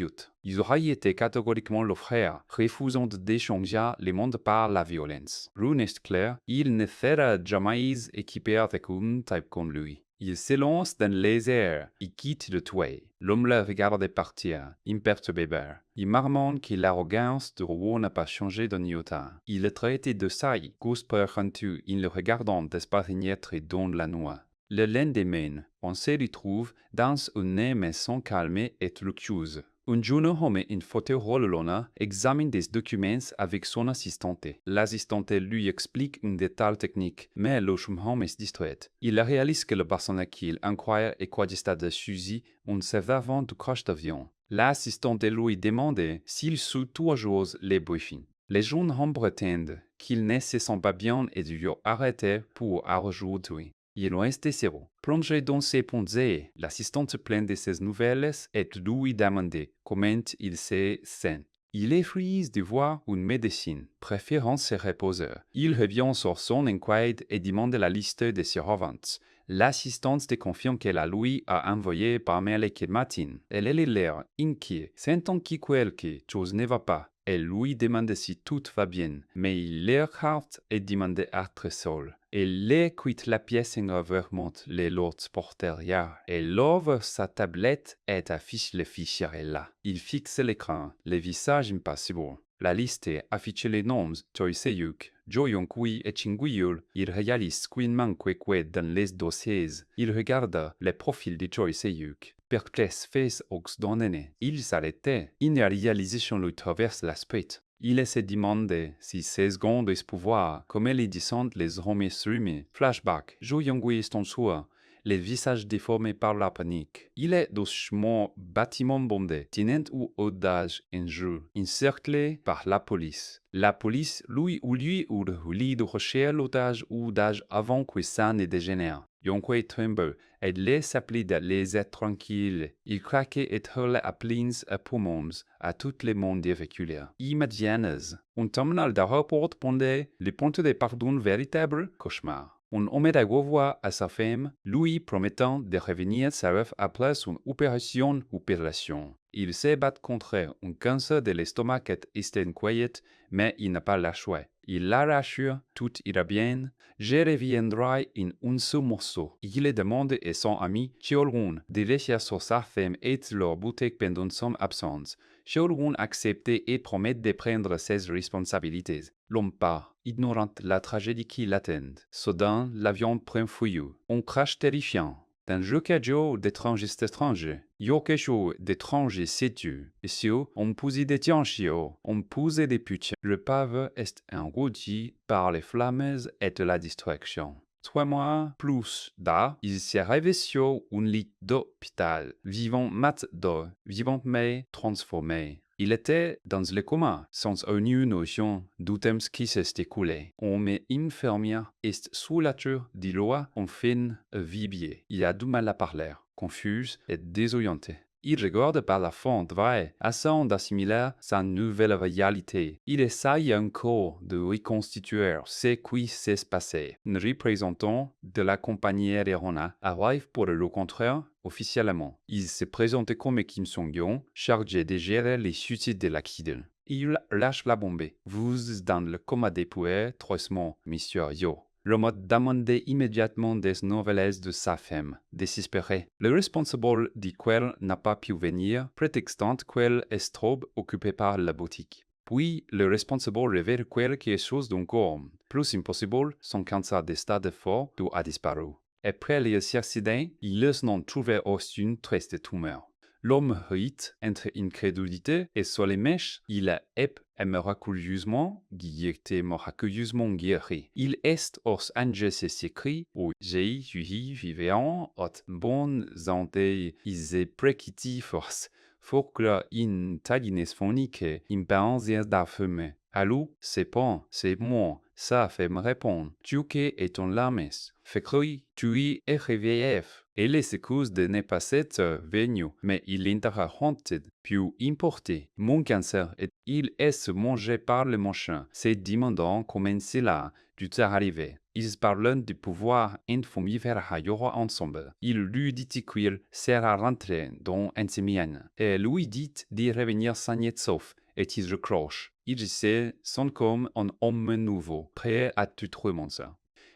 Ils auraient été catégoriquement le frère, refusant d'échanger les mondes par la violence. Rouen est clair, il ne sera jamais équipé avec un type comme lui. Il s'élance dans les airs et quitte le toit. L'homme le regarde partir, imperturbé. Il marmonne que l'arrogance de Rouen n'a pas changé d'un iota. Il le traite de saille, gousperhantu en le regardant disparaître dans la nuit. Le lendemain, on se retrouve dans une maison calme et luxueuse. Un jeune homme en fauteuil roulant examine des documents avec son assistante. L'assistante lui explique un détail technique, mais le jeune homme est distrait. Il réalise que la personne qu'il inquiète est quasi de Suzy, un servant du crash d'avion. L'assistante lui demande s'il suit toujours les briefings. Les jeunes hommes prétendent qu'il ne se sent pas bien et doivent arrêter pour aujourd'hui. Il reste zéro. Plongé dans ses pensées, l'assistante se plaint de ses nouvelles et lui demande comment il se sent. Il est furieux de voir une médecine, préférant se reposer. Il revient sur son inquiétude et demande la liste de ses reventes. L'assistante te confirme qu'elle a lui a envoyé par mail quel matin. Elle a l'air inquiet, sentant que quelque chose ne va pas. Elle lui demande si tout va bien, mais il l'écarte et demande d'être seul. Elle quitte la pièce en remonte les lourdes portes derrière. Elle ouvre sa tablette et affiche le fichier là. Il fixe l'écran, le visage impassible. La liste affiche les noms Choi Se-yuk, Jo Young-kui et Ching-Yul. Il réalise qu'il manque quoi dans les dossiers. Il regarde le profil de Choi Se-yuk. Perplexe face oxdonnée. Il s'arrêtait. Une réalisation lui traverse l'esprit. Il se demande si ces secondes de pouvoir, comme les descendent les hommes surhumains. Flashback. Jo Young-kui est en soi. les visages déformés par la panique. Il est doucement bâtiment bondé, tenant ou otage en jeu, encerclé par la police. La police, lui ou de rechercher l'otage ou d'âge avant que ça ne dégénère. Yonkwe tremble et laisse appeler de les être tranquilles. Il craquait et hurlait à pleins poumons à toutes les mondes irréguliers. Imagines, un terminal d'aéroport pendait les pontes des pardons véritable cauchemar. Un homme de revoir à sa femme, lui promettant de revenir s'arrête après son opération. Il se bat contre un cancer de l'estomac est inquiet, mais il n'a pas le choix. Il la rassure, tout ira bien, je reviendrai en un seul morceau. Il demande à son ami Cheolgun de laisser sur sa femme et leur boutique pendant son absence. Cheolgun accepte et promet de prendre ses responsabilités. L'homme part, ignorant la tragédie qui l'attend. Soudain, l'avion prend fouille. Un crash terrifiant. Dans le cas d'étrangers étrangers, quelque chose d'étranger sais-tu. Ici, on pose des tianchios, on pose des putes. Le pave est englouti par les flammes et de la distraction. 3 mois plus tard, il s'est réveillé sur un lit d'hôpital, vivant vivant mais transformé. Il était dans le coma, sans aucune notion du temps qui s'est écoulé. Homme infirmière est sous la tour de loi en fin vibier. Il a du mal à parler, confus et désorienté. Il regarde par la fente vraie, essayant d'assimiler sa nouvelle réalité. Il essaye encore de reconstituer ce qui s'est passé. Un représentant de la compagnie aérienne arrive pour le rencontrer officiellement. Il se présente comme Kim Song-yong, chargé de gérer les suites de l'accident. Il lâche la bombe. Vous dans le coma depuis 3 mois, monsieur Yo. L'homme demande immédiatement des nouvelles de sa femme, désespéré. Le responsable dit qu'elle n'a pas pu venir, prétextant qu'elle est trop occupée par la boutique. Puis, le responsable révèle quelque chose d'encore plus impossible, son cancer de stade fort a disparu. Après les accidents, ils n'ont trouvé aucune trace de tumeur. L'homme rit entre incrédulité et sur les mèches, il est miraculeusement guéri. Il est aux anges s'écrit, où j'ai vivant, ot bonne santé, il est préquiti force. Folklore in tagines phonique, impensias da fumée. Allô, c'est bon, c'est moi, ça fait me répondre. Tu qui est ton lames, fait croire, tu y es réveillé. Et les excuses de ne pas être venu, mais il interrompit, puis importé. Mon cancer, il est mangé par le machin. C'est demandant comment cela dû arriver. Ils parlent du pouvoir infomifère à Yoro ensemble. Il lui dit qu'il sera rentré dans un semaine. Et lui dit d'y revenir sans sauf. Et il recroche. Il sait, sont comme un homme nouveau, prêt à tout remonter.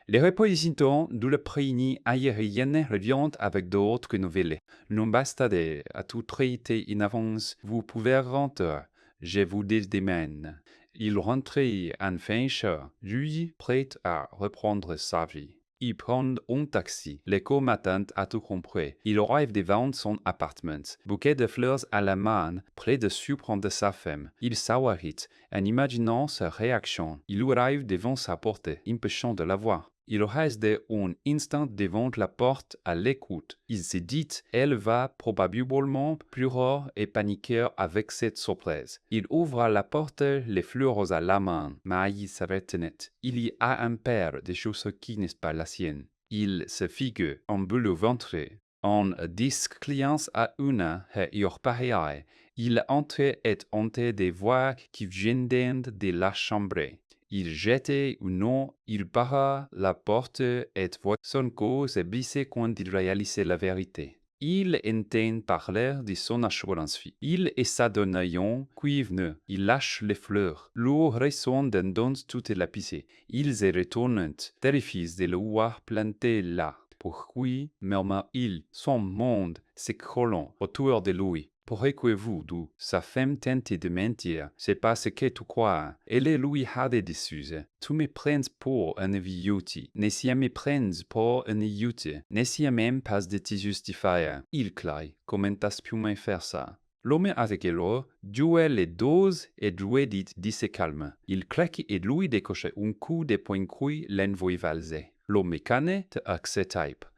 Les représentants de la prénie aérienne reviennent avec d'autres nouvelles. Non basta à tout traiter en avance, vous pouvez rentrer. Je vous dis demain. Il rentrait enfin chez lui, prêt à reprendre sa vie. Il prend un taxi. L'écho m'attend à tout compris. Il arrive devant son appartement. Bouquet de fleurs à la main, prêt de surprendre sa femme. Il s'arrête, en imaginant sa réaction. Il arrive devant sa porte, empêchant de la voir. Il reste un instant devant la porte à l'écoute. Il se dit, elle va probablement pleurer et paniquer avec cette surprise. Il ouvre la porte, les fleurs à la main, mais il se retenait. Il y a un paire de choses qui n'est pas la sienne. Il se figure un boule au ventre. En 10 clients à une et leur pareil. Il entre et entre des voix qui viennent de la chambre. Il jette ou non, il barra la porte et voit son corps se baisser quand il réalise la vérité. Il entend parler de son assurance vie. Il et sa donnaillon cuivre, il lâche les fleurs. L'eau résonne dans toute la piscine. Ils se retournent, terrifiés de le voir planté là. Pourquoi murmure-t-il, son monde s'écroulant autour de lui? Pourquoi vous, d'où sa femme tente de mentir, c'est pas ce que tu crois. Elle lui a des excuses. Tu me prends pour un idiot. Ne s'y me prends pour un idiot. Ne s'y même pas de te justifier. Il crie. Comment t'as pu me faire ça? L'homme avec l'eau jouait les doses et jouait dit se calme. Il claque et lui décoche un coup de poing cru l'envoie valser. L'homme cane te accepte.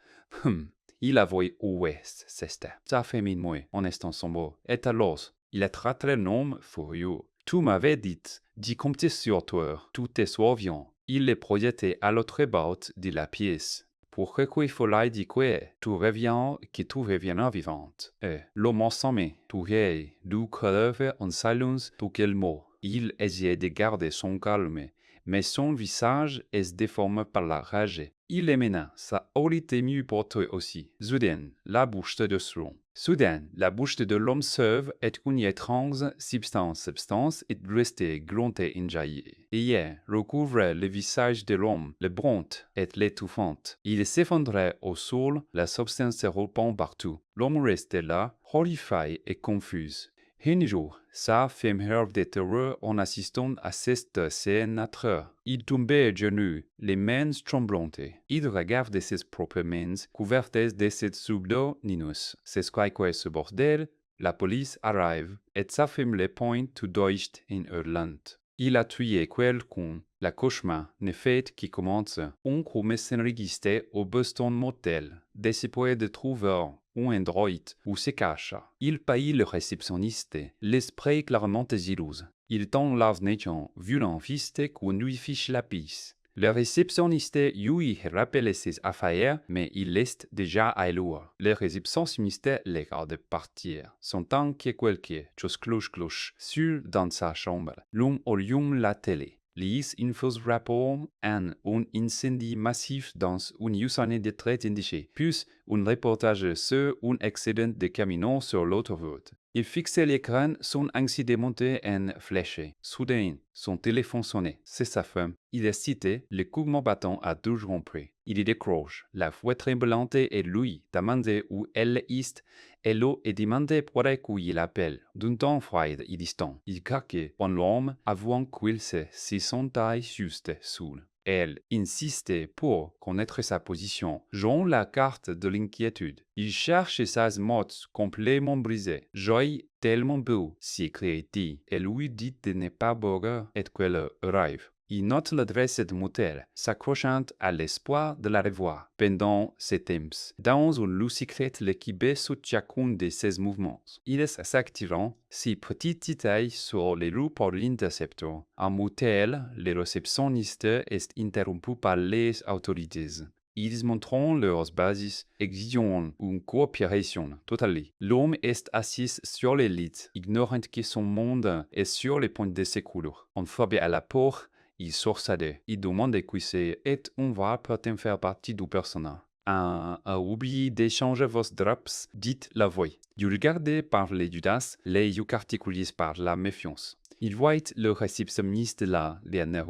Il a voyé ouest, c'est sa famille moi, en instant sombre, et alors, il a traité l'homme furieux. Tu m'avais dit compter sur toi, tout est survivant. Il les projetait à l'autre bout de la pièce. Pour que il fallait dire que tu reviendras vivante. Et l'homme ensemble, tu es, du crève en silence tout quel mot. Il essayait de garder son calme, mais son visage est déformé par la rage. Il émena, ça aurait été mieux pour toi aussi. Soudain, la bouche de son. Soudain, la bouche de l'homme sauve est une étrange substance et restée glontée en jaillit. Et recouvrait le visage de l'homme, le bronte et l'étouffante. Il s'effondrait au sol, la substance se répand partout. L'homme restait là, horrifié et confus. Un jour, sa femme hurle de terreur en assistant à cette scène atroce. Il tombait à genoux, les mains tremblantes. Il regardait ses propres mains couvertes de cette subdoninus. C'est quoi ce bordel? La police arrive, et sa femme les pointe tout deucht en hurlant. Il a tué quelqu'un. La cauchemar ne fait qui commence. On commence à enregistrer au Boston Motel, d'essayer de trouver un endroit où se cache. Il paye le réceptionniste, l'esprit clairement jaloux. Il tend l'arnation, violent fiste qu'on lui fiche la piste. Le réceptionniste lui rappelle ses affaires, mais il laisse déjà à l'heure. Le réceptionniste les regarde partir, sentant que quelque chose cloche sur dans sa chambre. L'homme allume la télé. Les infos rapportent un incendie massif dans une usine de traite de déchets, puis un reportage sur un accident de camion sur l'autoroute. Il fixait l'écran, son accident en flèche. Soudain, son téléphone sonnait. C'est sa femme. Il est cité, le coup battant à 2 jours près. Il y décroche. La voix tremblante et lui demande où elle est. Elle est demandé pourquoi il appelle. D'un ton froid et distant. Il craque en l'homme avant qu'il se sentait juste seul. Elle insistait pour connaître sa position, jouant la carte de l'inquiétude. Il cherche ses mots complètement brisés. Joie tellement beau, s'écria-t-il. Elle lui dit de ne pas boire et qu'elle arrive. Il note l'adresse du motel, s'accrochant à l'espoir de la revoir pendant ces temps. Dans une lutte secrète, l'équipe sous chacun de ses mouvements. Il est s'activant, si petit détail sur les rues pour l'intercepteur. En motel, le réceptionniste est interrompu par les autorités. Ils montrent leurs bases, exigeant une coopération totale. L'homme est assis sur les lits, ignorant que son monde est sur le point de s'écrouler. On frappe à la porte. Il sursade. Il demande qui c'est et on va peut-être faire partie du personnel. A oublié d'échanger vos draps, dit la voix. Il regardait par les Judas, les yeux particuliers par la méfiance. Il voit le réceptionniste là, les nerfs.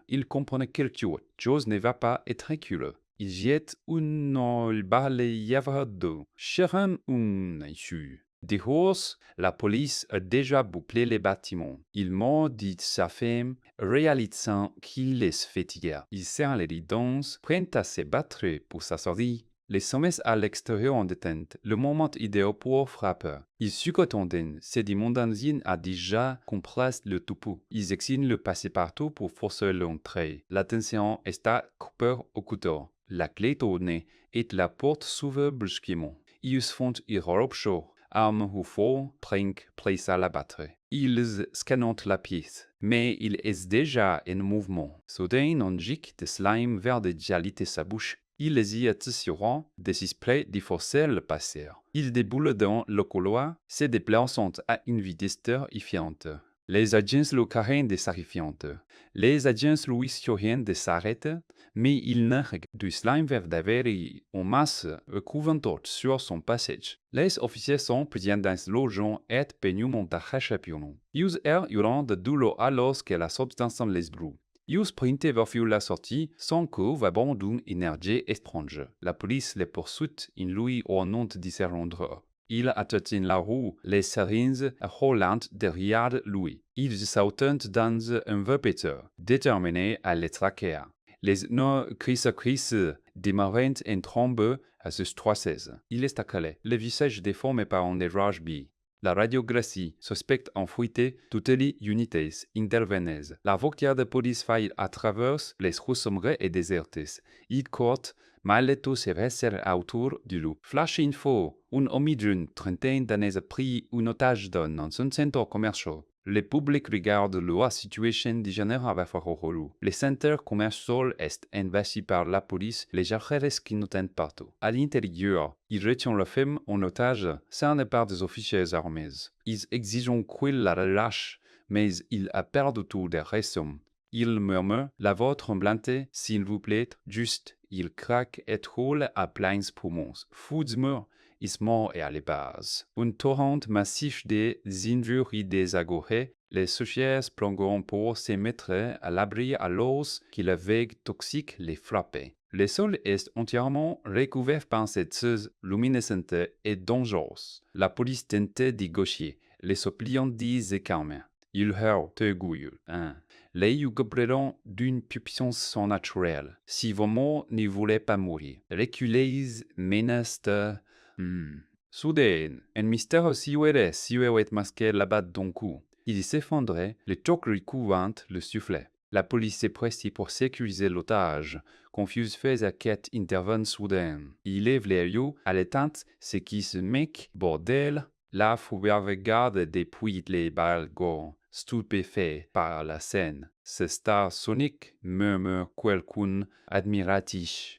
Il comprenait quelque chose ne va pas être tranquille. Il jette une balayave d'eau. Cherchant une issue. Dehors, la police a déjà bouclé les bâtiments. Il m'a dit sa femme, réalisant qu'il est fatigué. Il serre les rideaux, prêt à se battre pour sa sortie. Les sommets à l'extérieur en détente, le moment idéal pour frapper. Ils succotondent, se demandant s'il a déjà compris le topo. Ils examinent le passé-partout pour forcer l'entrée. L'attention est à couper au couteau. La clé tourne et la porte s'ouvre brusquement. Ils font une robe chaude. Arme ou faux, prennent place à la batterie. Ils scannent la pièce, mais il est déjà en mouvement. Soudain, un gic de slime vert jalite sa bouche. Il y attirant des esprits de forcer le passeur. Il déboule dans le couloir, se déplaçant à une vitesse terrifiante. Les agents le carrent de terrifiante. Les agents lui surviennent de s'arrêter, mais il n'a du slime vert d'avoir en masse couverture sur son passage. Les officiers sont présents dans le logement et péniblement champion. Ils errent de douleur alors que la substance les brûle. Ils sprintent vers la sortie sans que vabant d'une énergie étrange. La police les poursuit in lui au nom de se rendre. Il atteint la rue, les sirènes roulant derrière lui. Ils sautent dans un vapeur, déterminés à les traquer. Les no crissent démarrent en trombe à ce 316. Il est accalé, le visage déformé par un rage. La radiographie suspecte en fuite toutes les unités intervenues. La voiture de police faille à travers les rues sombres et désertes. Il court, malgré tout se resserre autour du loup. Flash info, un homme d'une trentaine d'années a pris un otage dans un centre commercial. Le public regarde la situation dégénère avec horreur. Le centre commercial est envahi par la police, les agents qui nous tiennent partout. À l'intérieur, ils retiennent la femme en otage sans ne pas des officiers armés. Ils exigent qu'il la relâche, mais il a perdu tout de raison. Il murmure, la voix tremblante, s'il vous plaît, juste. Il craque et roule à pleins poumons. Foudsmur is mort et à la base. Un torrent massif des injures désagorées, les sujets plongeront pour se mettre à l'abri à l'os que la vague toxique les frappait. Le sol est entièrement recouvert par cette chose luminescente et dangereuse. La police tentait d'y gaucher, les suppliants disent calmer. Il hurle, orgueilleux. Les gobreront d'une puissance surnaturelle. Si vos morts ne voulaient pas mourir, reculez, menace de... Soudain, un mystère silhouette masqué là-bas d'un coup. Il s'effondrait, le choc recouvant le soufflet. La police s'est pressée pour sécuriser l'otage. Confuse fait à quête intervient soudain. Il lève les yeux à l'éteinte, ce qui se mec, bordel. La foule regarde depuis les balcons, stupéfait par la scène. Ce star sonique murmure quelqu'un admiratif.